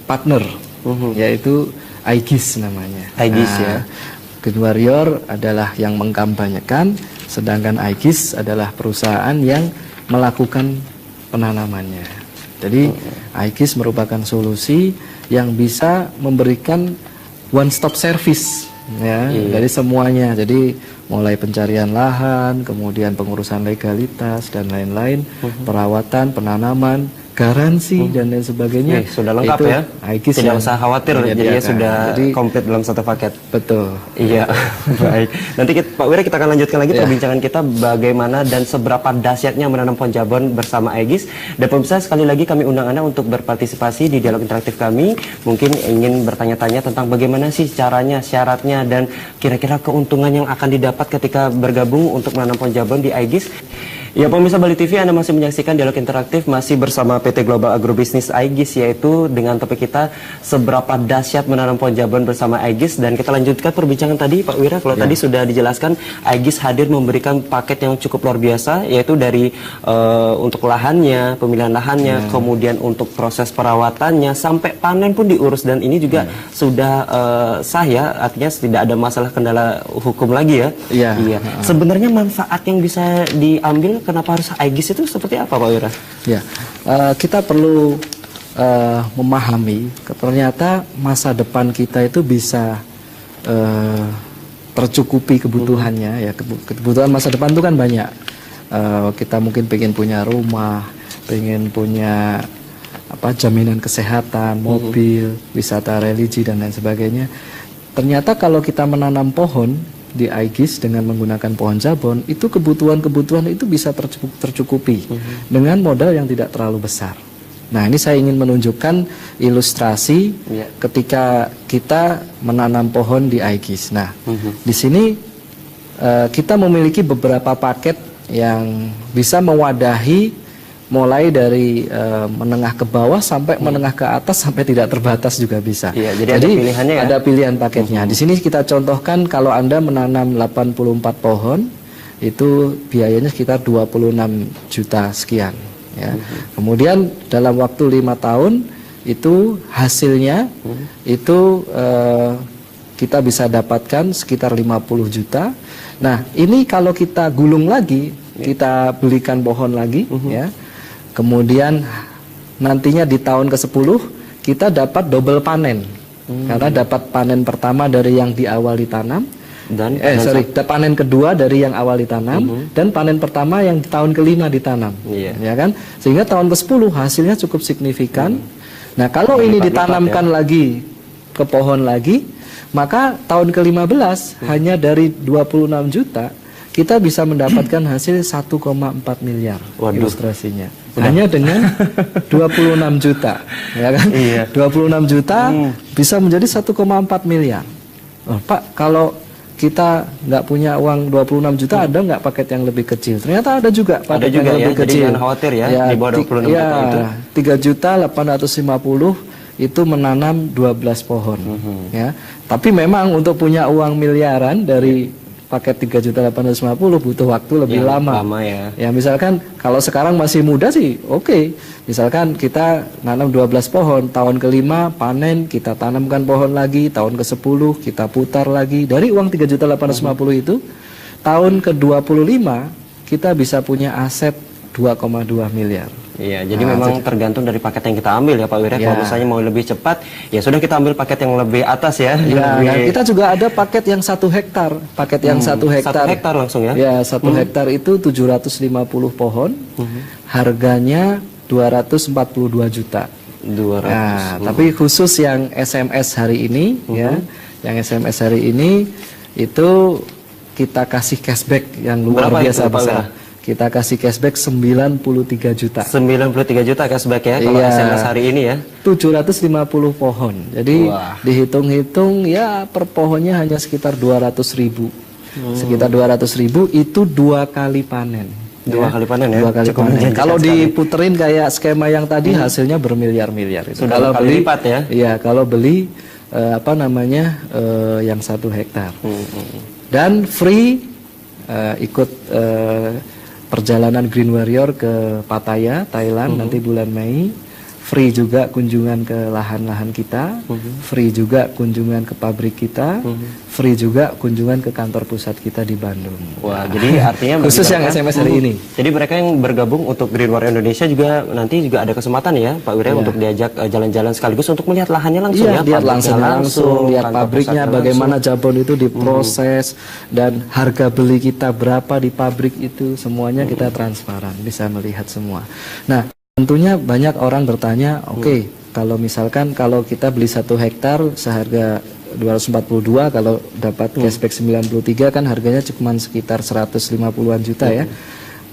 partner, yaitu Aegis namanya. Aegis ya. Green Warrior adalah yang mengkampanyekan, sedangkan Aegis adalah perusahaan yang melakukan penanamannya. Jadi Aegis merupakan solusi yang bisa memberikan one stop service ya dari semuanya. Jadi mulai pencarian lahan, kemudian pengurusan legalitas dan lain-lain, perawatan, penanaman, garansi dan lain sebagainya. Sudah lengkap itu ya. Aegis tidak usah khawatir, jadi sudah komplit dalam satu paket. Betul. Iya. Baik. Nanti Pak Wira, kita akan lanjutkan lagi perbincangan kita bagaimana dan seberapa dahsyatnya menanam pohon jabon bersama Aegis. Dan pemirsa, sekali lagi kami undang Anda untuk berpartisipasi di dialog interaktif kami. Mungkin ingin bertanya-tanya tentang bagaimana sih caranya, syaratnya, dan kira-kira keuntungan yang akan didapat ketika bergabung untuk menanam pohon jabon di Aegis. Ya, pemirsa Bali TV, Anda masih menyaksikan dialog interaktif masih bersama PT Global Agrobisnis Aegis, yaitu dengan topik kita seberapa dahsyat menanam pohon jabon bersama Aegis. Dan kita lanjutkan perbincangan tadi, Pak Wira. Kalau tadi sudah dijelaskan, Aegis hadir memberikan paket yang cukup luar biasa, yaitu dari untuk lahannya, pemilihan lahannya, kemudian untuk proses perawatannya, sampai panen pun diurus. Dan ini juga sudah sah ya, artinya tidak ada masalah kendala hukum lagi ya. Iya. Sebenarnya manfaat yang bisa diambil, kenapa harus Aegis itu seperti apa, Pak Wira? Ya, kita perlu memahami ternyata masa depan kita itu bisa tercukupi kebutuhannya ya. Kebutuhan masa depan itu kan banyak. Kita mungkin pengen punya rumah, pengen punya jaminan kesehatan, mobil, wisata religi dan lain sebagainya. Ternyata kalau kita menanam pohon di Aegis dengan menggunakan pohon jabon, itu kebutuhan-kebutuhan itu bisa tercukupi dengan modal yang tidak terlalu besar. Nah, ini saya ingin menunjukkan ilustrasi ketika kita menanam pohon di Aegis. Nah, di sini kita memiliki beberapa paket yang bisa mewadahi mulai dari menengah ke bawah sampai menengah ke atas sampai tidak terbatas juga bisa. Jadi ada pilihannya ya? Ada pilihan paketnya. Di sini kita contohkan kalau Anda menanam 84 pohon, itu biayanya sekitar 26 juta sekian. Ya. Kemudian dalam waktu 5 tahun itu hasilnya itu kita bisa dapatkan sekitar 50 juta. Nah, ini kalau kita gulung lagi, kita belikan pohon lagi, ya. Kemudian nantinya di tahun ke-10 kita dapat double panen. Karena dapat panen pertama dari yang di awal ditanam dan panen kedua dari yang awal ditanam dan panen pertama yang di tahun ke-5 ditanam. Ya kan? Sehingga tahun ke-10 hasilnya cukup signifikan. Nah, kalau ini ditanamkan lagi ke pohon lagi, maka tahun ke-15 hanya dari 26 juta kita bisa mendapatkan hasil 1,4 miliar. Ilustrasinya. Hanya dengan 26 juta, ya kan? 26 juta bisa menjadi 1,4 miliar. Oh, Pak, kalau kita nggak punya uang 26 juta, ada nggak paket yang lebih kecil? Ternyata ada juga paket yang lebih kecil. Jadi jangan khawatir ya, di bawah 26 juta itu. 3.850 itu menanam 12 pohon. Ya. Tapi memang untuk punya uang miliaran dari paket 3.850.000 butuh waktu lebih lama. Ya. Ya misalkan kalau sekarang masih muda sih oke. Misalkan kita nanam 12 pohon, tahun ke-5 panen, kita tanamkan pohon lagi, tahun ke-10 kita putar lagi. Dari uang 3.850.000 itu, tahun ke-25 kita bisa punya aset 2,2 miliar. Iya, jadi memang tergantung dari paket yang kita ambil ya Pak Wirya. Kalau misalnya mau lebih cepat, ya sudah kita ambil paket yang lebih atas ya. Ya, kita juga ada paket yang 1 hektar. Paket yang 1 hektar. 1 hektar langsung ya? Ya, 1 hektar itu 750 pohon. Harganya 242 juta. 200. Nah, tapi khusus yang SMS hari ini ya, yang SMS hari ini itu kita kasih cashback yang luar biasa besar. Kita kasih cashback 93 juta. 93 juta cashback ya kalau SMS hari ini ya. 750 pohon. Jadi dihitung-hitung ya per pohonnya hanya sekitar 200.000. Sekitar 200.000 itu 2 kali panen. 2 kali panen ya. 2 kali panen. Kalau diputerin kayak skema yang tadi hasilnya bermiliar-miliar. Sudah kalau beli lipat ya. Iya, kalau beli yang 1 hektar. Dan free ikut perjalanan Green Warrior ke Pattaya, Thailand nanti bulan Mei. Free juga kunjungan ke lahan-lahan kita, free juga kunjungan ke pabrik kita, free juga kunjungan ke kantor pusat kita di Bandung. Wah, jadi artinya khusus yang SMS hari ini. Jadi mereka yang bergabung untuk Green Warrior Indonesia juga nanti juga ada kesempatan ya Pak Wirya untuk diajak jalan-jalan sekaligus untuk melihat lahannya langsung ya. Lihat langsung, lihat pabriknya, bagaimana jabon itu diproses dan harga beli kita berapa di pabrik itu, semuanya kita transparan, bisa melihat semua. Nah, tentunya banyak orang bertanya, oke, kalau misalkan kalau kita beli 1 hektar seharga 242, kalau dapat cashback 93 kan harganya cuma sekitar 150-an juta ya.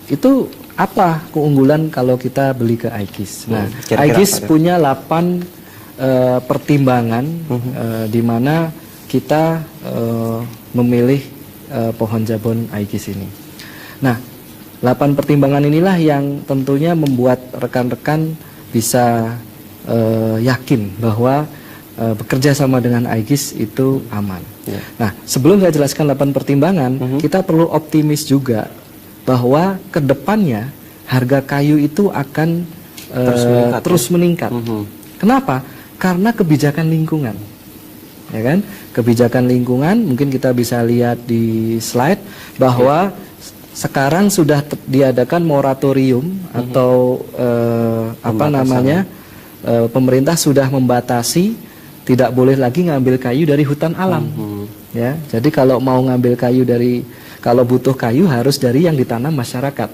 Itu apa keunggulan kalau kita beli ke iGIS? Nah, iGIS punya 8 pertimbangan di mana kita memilih pohon jabon iGIS ini. Nah, 8 pertimbangan inilah yang tentunya membuat rekan-rekan bisa yakin bahwa bekerja sama dengan iGIS itu aman. Nah, sebelum saya jelaskan 8 pertimbangan, kita perlu optimis juga bahwa kedepannya harga kayu itu akan terus meningkat. Kenapa? Karena kebijakan lingkungan. Ya kan? Kebijakan lingkungan mungkin kita bisa lihat di slide bahwa sekarang sudah diadakan moratorium atau pemerintah sudah membatasi tidak boleh lagi ngambil kayu dari hutan alam. Ya, jadi kalau mau ngambil kayu kalau butuh kayu harus dari yang ditanam masyarakat.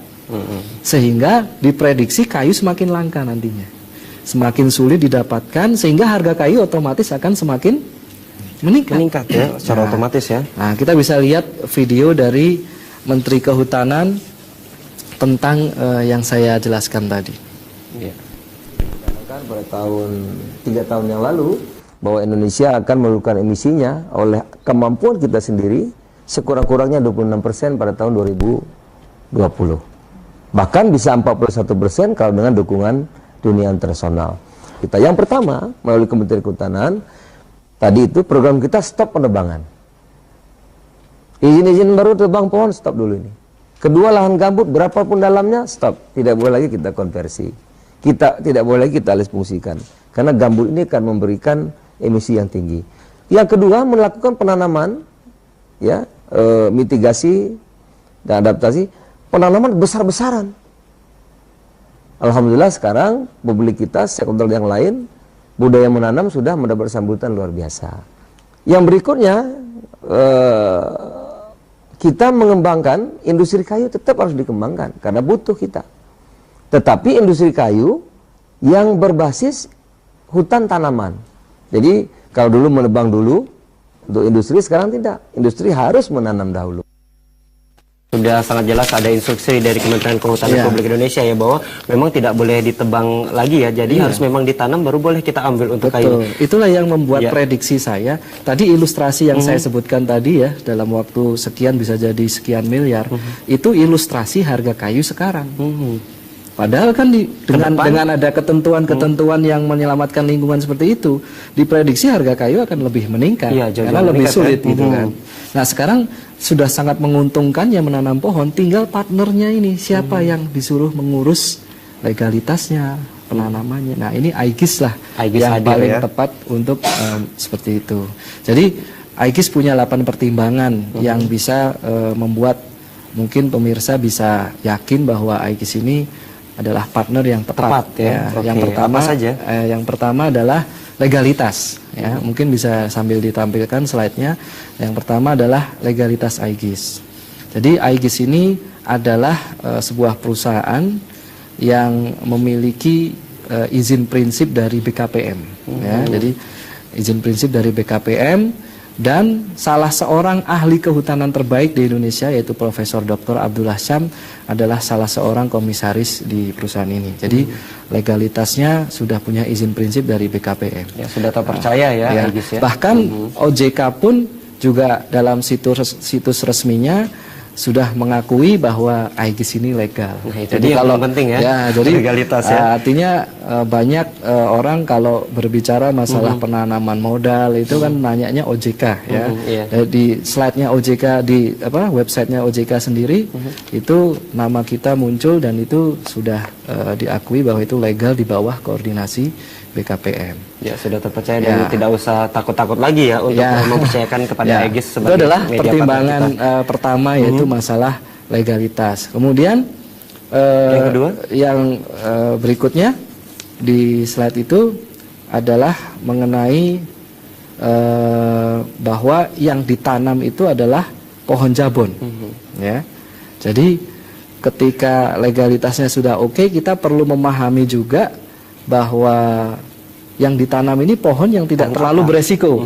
Sehingga diprediksi kayu semakin langka nantinya, semakin sulit didapatkan, sehingga harga kayu otomatis akan semakin meningkat ya, secara otomatis ya. Nah, kita bisa lihat video dari Menteri Kehutanan tentang yang saya jelaskan tadi. Pada 3 tahun yang lalu bahwa Indonesia akan menurunkan emisinya oleh kemampuan kita sendiri sekurang-kurangnya 26% pada tahun 2020. Bahkan bisa 41% kalau dengan dukungan dunia internasional. Kita yang pertama melalui Kementerian Kehutanan tadi itu program kita stop penebangan. Izin-izin baru tebang pohon, stop dulu ini. Kedua, lahan gambut berapapun dalamnya, stop. Tidak boleh lagi kita konversi. Tidak boleh lagi kita alih fungsikan. Karena gambut ini akan memberikan emisi yang tinggi. Yang kedua, melakukan penanaman, ya, mitigasi dan adaptasi, penanaman besar-besaran. Alhamdulillah sekarang publik kita, stakeholder yang lain, budaya menanam sudah mendapat sambutan luar biasa. Yang berikutnya, kita mengembangkan industri kayu tetap harus dikembangkan karena butuh kita. Tetapi industri kayu yang berbasis hutan tanaman. Jadi kalau dulu menebang dulu untuk industri, sekarang tidak. Industri harus menanam dahulu. Sudah sangat jelas ada instruksi dari Kementerian Kehutanan Republik Indonesia ya bahwa memang tidak boleh ditebang lagi ya. Jadi harus memang ditanam baru boleh kita ambil untuk kayu. Itulah yang membuat prediksi saya. Tadi ilustrasi yang saya sebutkan tadi ya, dalam waktu sekian bisa jadi sekian miliar. Itu ilustrasi harga kayu sekarang. Padahal kan dengan ada ketentuan-ketentuan yang menyelamatkan lingkungan seperti itu, diprediksi harga kayu akan lebih meningkat, karena lebih sulit gitu kan. Nah sekarang sudah sangat menguntungkan yang menanam pohon, tinggal partnernya ini siapa yang disuruh mengurus legalitasnya, penanamannya. Nah ini Aegis lah yang paling tepat untuk seperti itu. Jadi Aegis punya 8 pertimbangan yang bisa membuat mungkin pemirsa bisa yakin bahwa Aegis ini adalah partner yang tepat ya. Yang pertama adalah legalitas ya. Mungkin bisa sambil ditampilkan slide-nya. Yang pertama adalah legalitas Aegis. Jadi Aegis ini adalah sebuah perusahaan yang memiliki izin prinsip dari BKPM ya. Jadi izin prinsip dari BKPM, dan salah seorang ahli kehutanan terbaik di Indonesia yaitu Profesor Dr. Abdullah Syam adalah salah seorang komisaris di perusahaan ini. Jadi legalitasnya sudah punya izin prinsip dari BKPM. Ya, sudah terpercaya ya. Aegis, ya. Bahkan OJK pun juga dalam situs resminya sudah mengakui bahwa Aegis ini legal. Nah, jadi kalau penting ya, jadi legalitas ya. Artinya banyak orang kalau berbicara masalah penanaman modal itu kan nanyanya OJK ya. Di slide-nya OJK, di website-nya OJK sendiri itu nama kita muncul dan itu sudah diakui bahwa itu legal di bawah koordinasi BKPM. Ya sudah terpercaya dan tidak usah takut-takut lagi ya untuk mempercayakan kepada Aegis sebagai itu adalah pertimbangan pertama yaitu masalah legalitas. Kemudian yang kedua, yang berikutnya di slide itu adalah mengenai bahwa yang ditanam itu adalah pohon jabon. Ya, jadi ketika legalitasnya sudah oke, kita perlu memahami juga bahwa yang ditanam ini pohon yang tidak terlalu beresiko.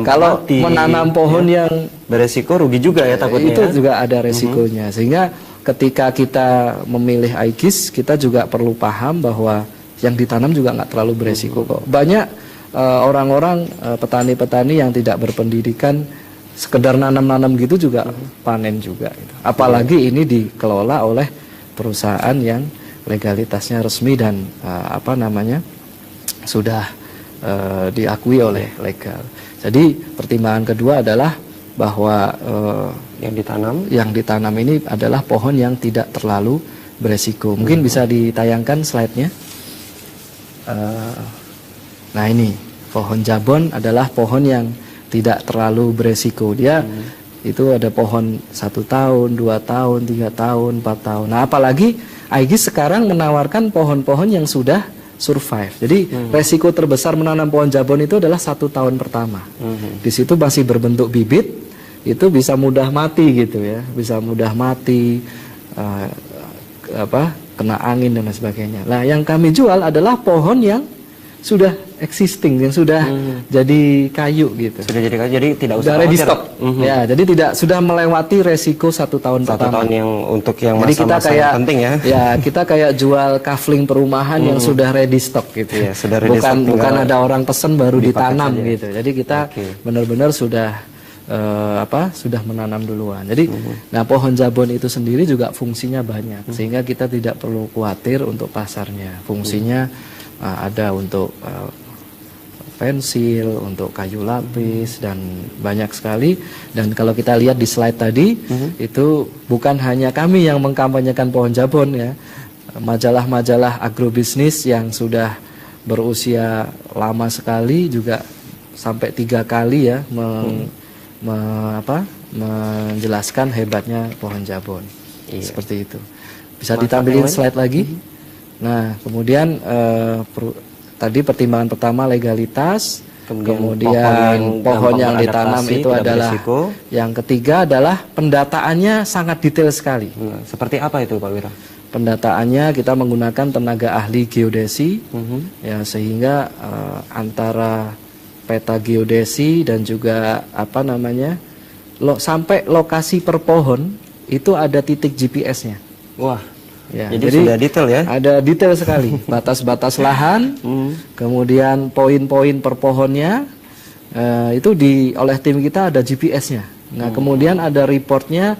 Kalau menanam pohon yang beresiko rugi juga ya takutnya. Itu juga ada resikonya. Sehingga ketika kita memilih Aegis, kita juga perlu paham bahwa yang ditanam juga nggak terlalu beresiko kok. Banyak orang-orang petani-petani yang tidak berpendidikan sekedar nanam-nanam gitu juga panen juga. Gitu. Apalagi ini dikelola oleh perusahaan yang legalitasnya resmi dan sudah diakui oleh legal. Jadi pertimbangan kedua adalah bahwa yang ditanam ini adalah pohon yang tidak terlalu beresiko. Mungkin bisa ditayangkan slide-nya. Nah ini pohon jabon adalah pohon yang tidak terlalu beresiko. Dia itu ada pohon 1 tahun, 2 tahun, 3 tahun, 4 tahun. Nah apalagi Aegis sekarang menawarkan pohon-pohon yang sudah survive. Jadi resiko terbesar menanam pohon jabon itu adalah 1 tahun pertama. Di situ masih berbentuk bibit, itu bisa mudah mati gitu ya, bisa mudah mati, kena angin dan lain sebagainya. Nah, yang kami jual adalah pohon yang sudah existing, yang sudah jadi kayu gitu. Sudah jadi kayu, jadi tidak usah ready stock. Ya, jadi sudah melewati resiko 1 tahun pertama. 1 tahun yang untuk yang jadi kita kayak penting ya. Ya, kita kayak jual kafling perumahan yang sudah ready stock gitu. Ya, sudah ready stock, bukan ada orang pesen baru ditanam gitu. Jadi kita benar-benar sudah sudah menanam duluan. Jadi nah pohon jabon itu sendiri juga fungsinya banyak, sehingga kita tidak perlu khawatir untuk pasarnya. Fungsinya ada untuk pensil, untuk kayu lapis dan banyak sekali. Dan kalau kita lihat di slide tadi, itu bukan hanya kami yang mengkampanyekan pohon jabon ya. Majalah-majalah agrobisnis yang sudah berusia lama sekali juga sampai 3 kali ya menjelaskan hebatnya pohon jabon. Seperti itu. Bisa ditampilkan slide lagi. Nah, kemudian tadi pertimbangan pertama legalitas, kemudian pohon yang ditanam itu adalah berisiko. Yang ketiga adalah pendataannya sangat detail sekali. Seperti apa itu Pak Wira? Pendataannya kita menggunakan tenaga ahli geodesi, ya sehingga antara peta geodesi dan juga sampai lokasi per pohon itu ada titik GPS-nya. Wah. Ya, jadi sudah detail ya? Ada detail sekali, batas-batas lahan, kemudian poin-poin per pohonnya, itu oleh tim kita ada GPS-nya. Nah, kemudian ada reportnya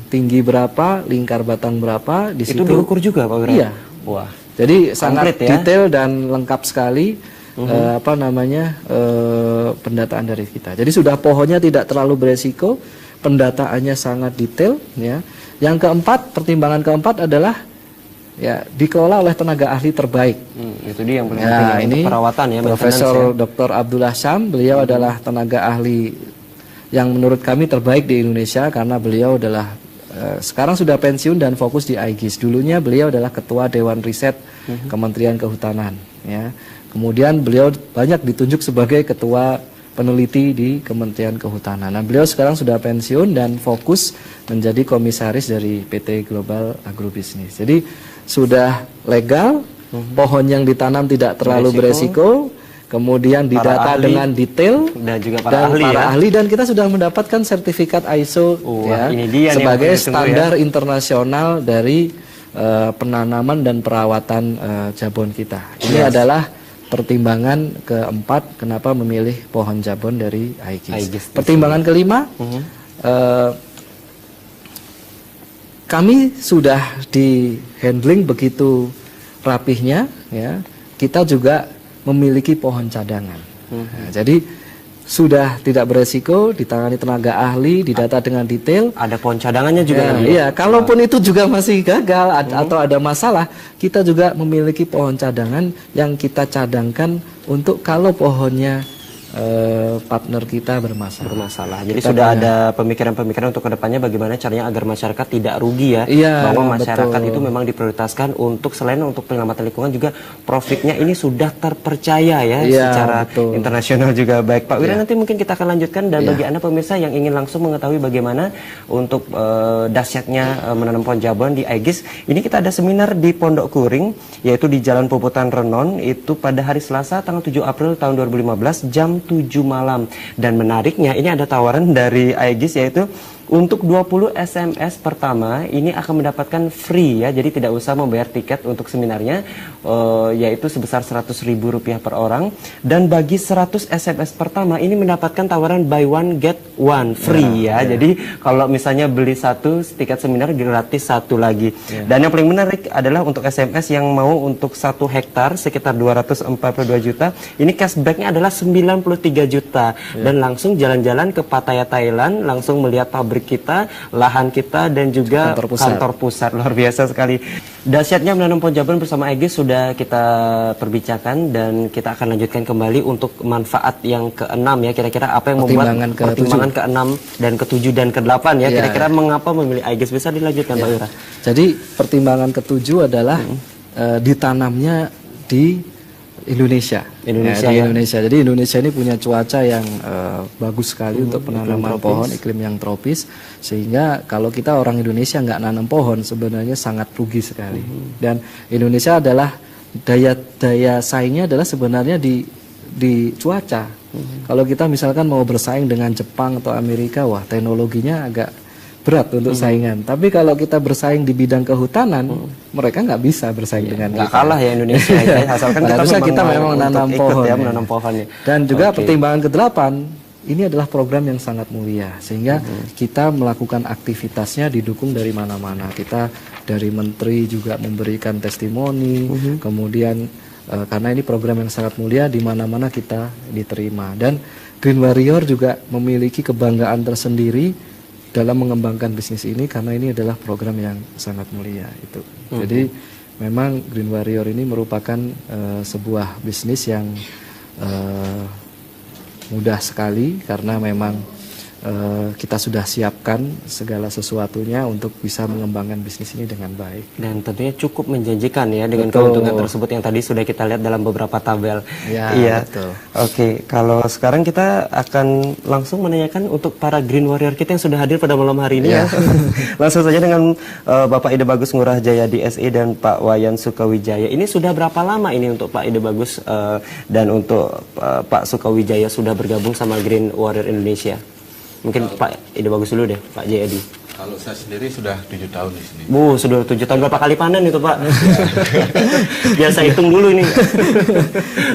tinggi berapa, lingkar batang berapa. Di situ diukur juga Pak Wira? Iya. Wah. Jadi sangat ya? detail dan lengkap sekali pendataan dari kita. Jadi sudah pohonnya tidak terlalu beresiko, pendataannya sangat detail ya. Yang keempat, pertimbangan keempat adalah ya dikelola oleh tenaga ahli terbaik. Itu dia yang paling penting ya, ini untuk perawatan ya. Profesor Dr. Abdullah Syam, beliau adalah tenaga ahli yang menurut kami terbaik di Indonesia karena beliau adalah sekarang sudah pensiun dan fokus di IGIS. Dulunya beliau adalah ketua Dewan Riset Kementerian Kehutanan ya. Kemudian beliau banyak ditunjuk sebagai ketua peneliti di Kementerian Kehutanan. Nah, beliau sekarang sudah pensiun dan fokus menjadi komisaris dari PT Global Agrobisnis. Jadi sudah legal, pohon yang ditanam tidak terlalu beresiko, kemudian didata dengan detail dan juga para ahli dan kita sudah mendapatkan sertifikat ISO ini dia sebagai standar internasional dari penanaman dan perawatan jabon kita. Ini adalah pertimbangan keempat kenapa memilih pohon jabon dari IGIS. Pertimbangan kelima, kami sudah di handling begitu rapihnya ya. Kita juga memiliki pohon cadangan. Nah, jadi sudah tidak beresiko, ditangani tenaga ahli, didata dengan detail. Ada pohon cadangannya juga. Iya, kalaupun itu juga masih gagal atau ada masalah, kita juga memiliki pohon cadangan yang kita cadangkan untuk kalau pohonnya partner kita bermasalah. Jadi kita sudah ada pemikiran-pemikiran untuk kedepannya bagaimana caranya agar masyarakat tidak rugi ya. Bahwa masyarakat itu memang diprioritaskan untuk selain untuk penyelamatan lingkungan juga profitnya ini sudah terpercaya ya secara internasional juga. Baik Pak Wira, nanti mungkin kita akan lanjutkan dan bagi Anda pemirsa yang ingin langsung mengetahui bagaimana untuk dahsyatnya menanam pohon jabon di IGIS, ini kita ada seminar di Pondok Kuring yaitu di Jalan Puputan Renon itu pada hari Selasa tanggal 7 April tahun 2015 jam 7 malam. Dan menariknya ini ada tawaran dari IGIS yaitu untuk 20 SMS pertama ini akan mendapatkan free ya. Jadi tidak usah membayar tiket untuk seminarnya yaitu sebesar Rp100.000 per orang. Dan bagi 100 SMS pertama ini mendapatkan tawaran buy one get one free ya. Jadi kalau misalnya beli satu tiket seminar gratis satu lagi. Dan yang paling menarik adalah untuk SMS yang mau untuk 1 hektar sekitar 242 juta. Ini cashbacknya adalah 93 juta. Dan langsung jalan-jalan ke Pattaya Thailand, langsung melihat pabrik kita, lahan kita dan juga kantor pusat. Luar biasa sekali. Dahsyatnya menanam pohon jabon bersama IGIS sudah kita perbincangkan dan kita akan lanjutkan kembali untuk manfaat yang ke-6 ya. Kira-kira apa yang membuat pertimbangan ke-6 dan ke-7 dan ke-8 ya. Kira-kira mengapa memilih IGIS, bisa dilanjutkan Pak Wira. Jadi pertimbangan ke-7 adalah ditanamnya di Indonesia. Indonesia. Jadi Indonesia ini punya cuaca yang bagus sekali untuk penanaman pohon, iklim yang tropis, sehingga kalau kita orang Indonesia nggak nanam pohon sebenarnya sangat rugi sekali. Dan Indonesia adalah daya saingnya adalah sebenarnya di cuaca. Kalau kita misalkan mau bersaing dengan Jepang atau Amerika, wah teknologinya agak berat untuk saingan. Tapi kalau kita bersaing di bidang kehutanan, mereka nggak bisa bersaing dengan kita. Kalah ya Indonesia ya, asalkan kita memang menanam pohon. Menanam pohon ya. Dan juga pertimbangan ke-8, ini adalah program yang sangat mulia, sehingga kita melakukan aktivitasnya didukung dari mana-mana. Kita dari menteri juga memberikan testimoni, kemudian karena ini program yang sangat mulia, di mana-mana kita diterima. Dan Green Warrior juga memiliki kebanggaan tersendiri dalam mengembangkan bisnis ini karena ini adalah program yang sangat mulia itu. Jadi memang Green Warrior ini merupakan sebuah bisnis yang mudah sekali karena memang kita sudah siapkan segala sesuatunya untuk bisa mengembangkan bisnis ini dengan baik. Dan tentunya cukup menjanjikan ya dengan keuntungan tersebut yang tadi sudah kita lihat dalam beberapa tabel. Iya. Betul. Oke, kalau sekarang kita akan langsung menanyakan untuk para Green Warrior kita yang sudah hadir pada malam hari ini ya. Langsung saja dengan Bapak Ide Bagus Ngurah Jaya DSI dan Pak Wayan Sukawijaya. Ini sudah berapa lama ini untuk Pak Ide Bagus dan untuk Pak Sukawijaya sudah bergabung sama Green Warrior Indonesia? Mungkin Pak Ide Bagus dulu deh, Pak Jayadi. Kalau saya sendiri sudah 7 tahun di sini. Sudah 7 tahun. Berapa kali panen itu Pak? Biasa hitung dulu ini.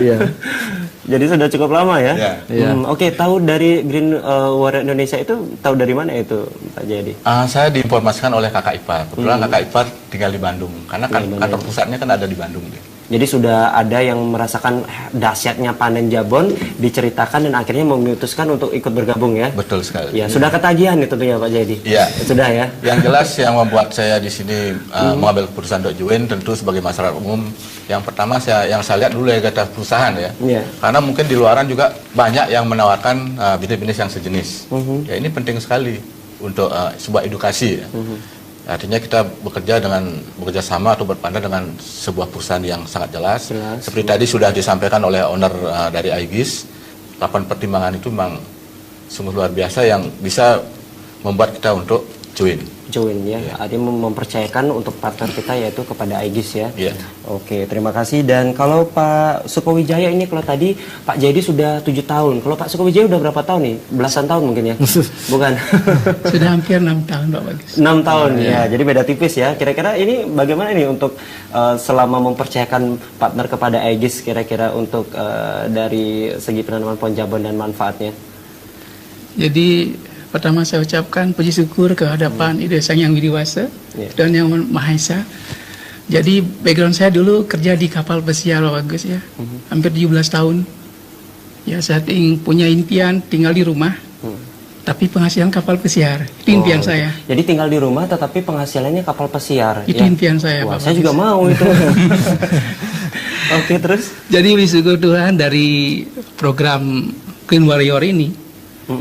Iya. Jadi sudah cukup lama ya? Ya. Oke, tahu dari Green Warrior Indonesia itu tahu dari mana itu Pak Jayadi? Saya diinformasikan oleh kakak ipar. Kebetulan kakak ipar tinggal di Bandung, karena kantor pusatnya kan ada di Bandung. Jadi sudah ada yang merasakan dahsyatnya panen jabon, diceritakan dan akhirnya memutuskan untuk ikut bergabung ya? Betul sekali. Ya, sudah ketagihan itu tentunya Pak Jayadi? Iya. Sudah ya? Yang jelas yang membuat saya di sini mengambil keputusan untuk join tentu sebagai masyarakat umum. Yang pertama yang saya lihat dulu ya kata perusahaan ya. Karena mungkin di luaran juga banyak yang menawarkan bisnis-bisnis yang sejenis. Ya ini penting sekali untuk sebuah edukasi ya. Artinya kita bekerja sama atau berpandang dengan sebuah perusahaan yang sangat jelas. Seperti tadi sudah disampaikan oleh owner dari Aegis, 8 pertimbangan itu memang sungguh luar biasa yang bisa membuat kita untuk join ya. Artinya mempercayakan untuk partner kita yaitu kepada Aegis ya. Iya. Oke, terima kasih. Dan kalau Pak Sukowijaya ini, kalau tadi Pak Jayadi sudah 7 tahun. Kalau Pak Sukowijaya udah berapa tahun nih? Belasan tahun mungkin ya? Bukan? Sudah hampir 6 tahun Pak Bagus. 6 tahun ya. Jadi beda tipis ya. Kira-kira ini bagaimana nih untuk selama mempercayakan partner kepada Aegis kira-kira untuk dari segi penanaman pohon jabon dan manfaatnya? Jadi pertama saya ucapkan puji syukur kehadapan Ide Sang Yang Widiwasa dan Yang Maha Esa. Jadi background saya dulu kerja di kapal pesiar Pak Bagus ya, hampir 17 tahun. Ya saya punya impian tinggal di rumah, tapi penghasilan kapal pesiar. Itu impian saya. Jadi tinggal di rumah tetapi penghasilannya kapal pesiar. Itu impian saya Pak Saya Bagus. juga mau itu. Oke, terus? Jadi bersyukur Tuhan dari program Green Warrior ini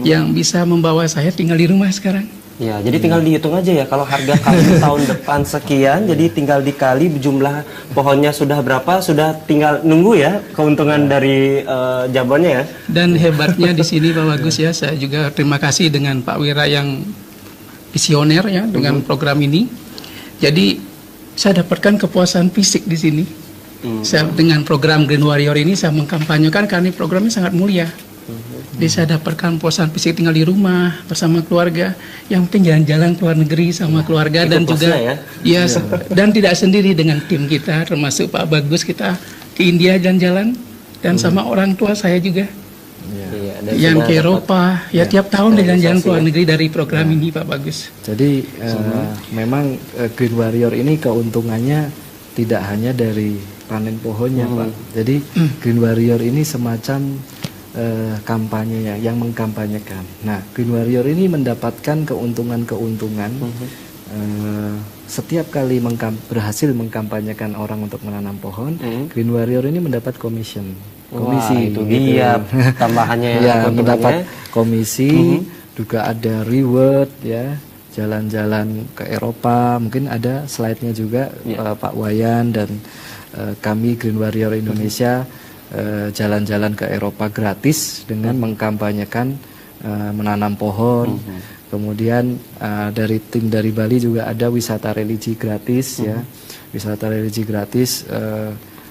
yang bisa membawa saya tinggal di rumah sekarang. Ya, jadi tinggal dihitung aja ya, kalau harga kayu tahun depan sekian, jadi tinggal dikali jumlah pohonnya sudah berapa, sudah tinggal nunggu ya keuntungan dari jabonnya ya. Dan hebatnya di sini Pak Bagus ya, saya juga terima kasih dengan Pak Wira yang visioner ya dengan program ini. Jadi saya dapatkan kepuasan fisik di sini. Saya dengan program Green Warrior ini saya mengkampanyekan karena programnya sangat mulia. Jadi saya dapatkan kepuasan fisik tinggal di rumah bersama keluarga. Yang penting jalan-jalan ke luar negeri sama keluarga dan juga dan tidak sendiri dengan tim kita termasuk Pak Bagus, kita ke India jalan-jalan dan sama orang tua saya juga. Yang ke Eropa tiap tahun jalan-jalan ke luar negeri dari program ini Pak Bagus. Jadi memang Green Warrior ini keuntungannya tidak hanya dari panen pohonnya Pak. Jadi Green Warrior ini semacam kampanye yang mengkampanyekan. Nah, Green Warrior ini mendapatkan keuntungan-keuntungan setiap kali berhasil mengkampanyekan orang untuk menanam pohon. Green Warrior ini mendapat komisi. Itu dia tambahannya ya, mendapat komisi, juga ada reward ya, jalan-jalan ke Eropa, mungkin ada slide-nya juga Pak Wayan dan kami Green Warrior Indonesia jalan-jalan ke Eropa gratis dengan mengkampanyekan menanam pohon. Kemudian dari tim dari Bali juga ada wisata religi gratis ya, wisata religi gratis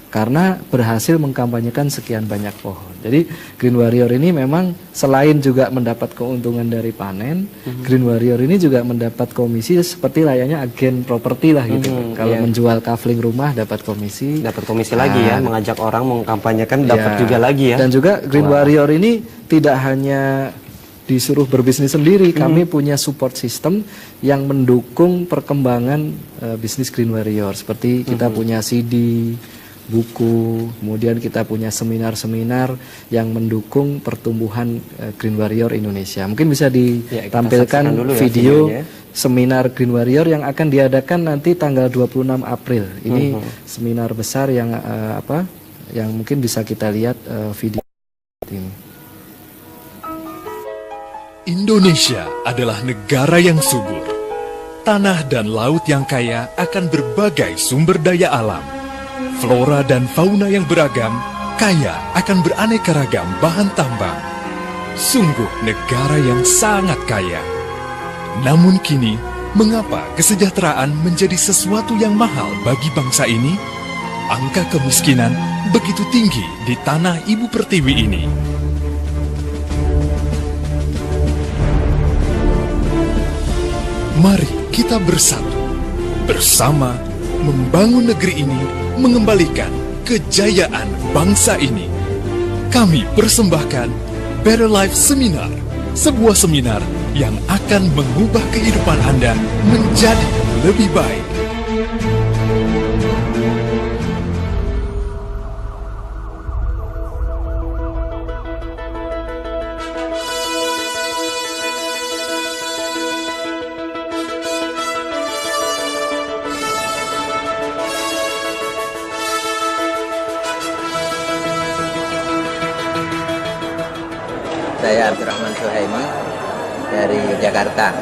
karena berhasil mengkampanyekan sekian banyak pohon. Jadi Green Warrior ini memang selain juga mendapat keuntungan dari panen, Green Warrior ini juga mendapat komisi seperti layaknya agen properti lah gitu. Kalau menjual kafling rumah dapat komisi. Dapat komisi lagi ya, mengajak orang mengkampanyekan dapat juga lagi ya. Dan juga Green Warrior ini tidak hanya disuruh berbisnis sendiri, kami punya support system yang mendukung perkembangan bisnis Green Warrior. Seperti kita punya CD, buku, kemudian kita punya seminar-seminar yang mendukung pertumbuhan Green Warrior Indonesia. Mungkin bisa ditampilkan video seminar Green Warrior yang akan diadakan nanti tanggal 26 April. Ini seminar besar yang yang mungkin bisa kita lihat video ini. Indonesia adalah negara yang subur. Tanah dan laut yang kaya akan berbagai sumber daya alam. Flora dan fauna yang beragam, kaya akan beraneka ragam bahan tambang. Sungguh negara yang sangat kaya. Namun kini, mengapa kesejahteraan menjadi sesuatu yang mahal bagi bangsa ini? Angka kemiskinan begitu tinggi di tanah Ibu Pertiwi ini. Mari kita bersatu, bersama membangun negeri ini, mengembalikan kejayaan bangsa ini. kami persembahkan Better Life Seminar, sebuah seminar yang akan mengubah kehidupan Anda menjadi lebih baik. Saya Abdurrahman Suhaimi dari Jakarta.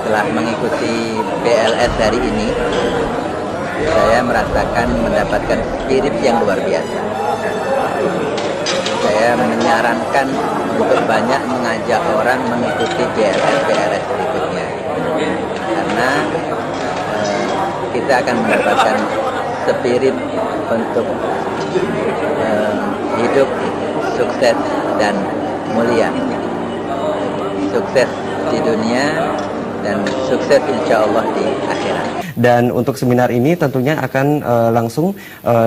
Setelah mengikuti BLS hari ini, saya merasakan mendapatkan spirit yang luar biasa. Saya menyarankan untuk banyak mengajak orang mengikuti BLS berikutnya. Karena kita akan mendapatkan spirit untuk hidup sukses dan mulia, sukses di dunia dan sukses insya Allah di akhirat. Dan untuk seminar ini tentunya akan langsung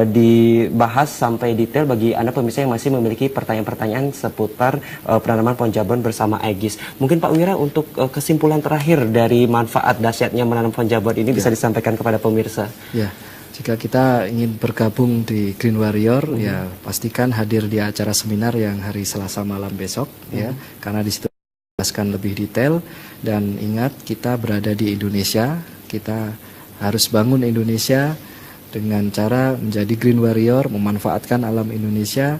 dibahas sampai detail bagi Anda pemirsa yang masih memiliki pertanyaan-pertanyaan seputar penanaman pohon jabon bersama Aegis. Mungkin Pak Wira, untuk kesimpulan terakhir dari manfaat dahsyatnya menanam pohon jabon ini bisa disampaikan kepada pemirsa. Ya. Jika kita ingin bergabung di Green Warrior, ya pastikan hadir di acara seminar yang hari Selasa malam besok, ya, karena di situ dijelaskan lebih detail. Dan ingat, kita berada di Indonesia, kita harus bangun Indonesia dengan cara menjadi Green Warrior, memanfaatkan alam Indonesia,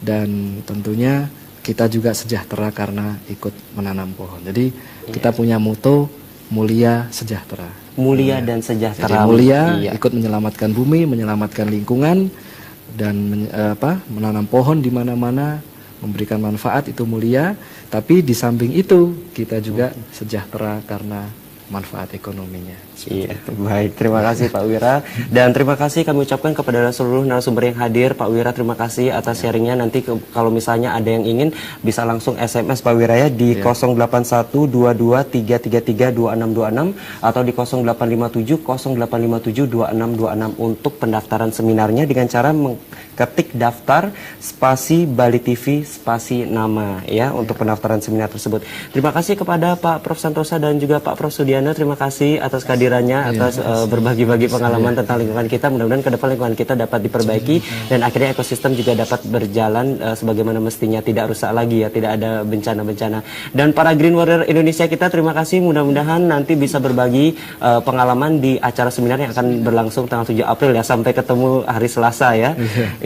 dan tentunya kita juga sejahtera karena ikut menanam pohon. Jadi kita punya moto mulia sejahtera. Mulia dan sejahtera. Jadi mulia, ikut menyelamatkan bumi, menyelamatkan lingkungan, dan menanam pohon di mana-mana, memberikan manfaat, itu mulia. Tapi di samping itu kita juga sejahtera karena manfaat ekonominya. Iya, baik. Terima kasih Pak Wira. Dan terima kasih kami ucapkan kepada seluruh narasumber yang hadir. Pak Wira, terima kasih atas sharingnya. Nanti kalau misalnya ada yang ingin, bisa langsung SMS Pak Wira ya di 081223332626 atau di 0857 untuk pendaftaran seminarnya dengan cara ketik daftar spasi Bali TV spasi nama ya untuk pendaftaran seminar tersebut. Terima kasih kepada Pak Prof Santosa dan juga Pak Prof Sudiana. Terima kasih atas kehadirannya, atas berbagi-bagi pengalaman tentang lingkungan kita. Mudah-mudahan ke depan lingkungan kita dapat diperbaiki dan akhirnya ekosistem juga dapat berjalan sebagaimana mestinya, tidak rusak lagi ya, tidak ada bencana-bencana. Dan para Green Warrior Indonesia kita, terima kasih. Mudah-mudahan nanti bisa berbagi pengalaman di acara seminar yang akan berlangsung tanggal 7 April ya, sampai ketemu hari Selasa ya.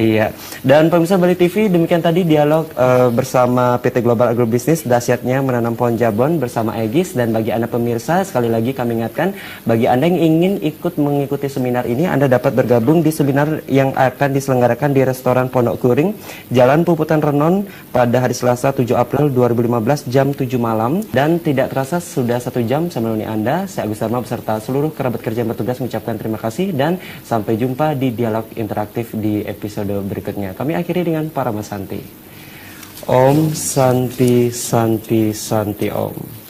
Iya. Dan pemirsa Bali TV, demikian tadi dialog bersama PT Global Agrobusiness, dahsyatnya menanam pohon jabon bersama Aegis. Dan bagi Anda pemirsa, sekali lagi kami ingatkan, bagi Anda yang ingin ikut mengikuti seminar ini, Anda dapat bergabung di seminar yang akan diselenggarakan di Restoran Pondok Kuring, Jalan Puputan Renon pada hari Selasa 7 April 2015 jam 7 malam. Dan tidak terasa sudah 1 jam saya menemani Anda. Saya Agus Dharma beserta seluruh kerabat kerja yang bertugas mengucapkan terima kasih dan sampai jumpa di dialog interaktif di episode berikutnya. Kami akhiri dengan Paramasanti. Om Santi Santi Santi Om.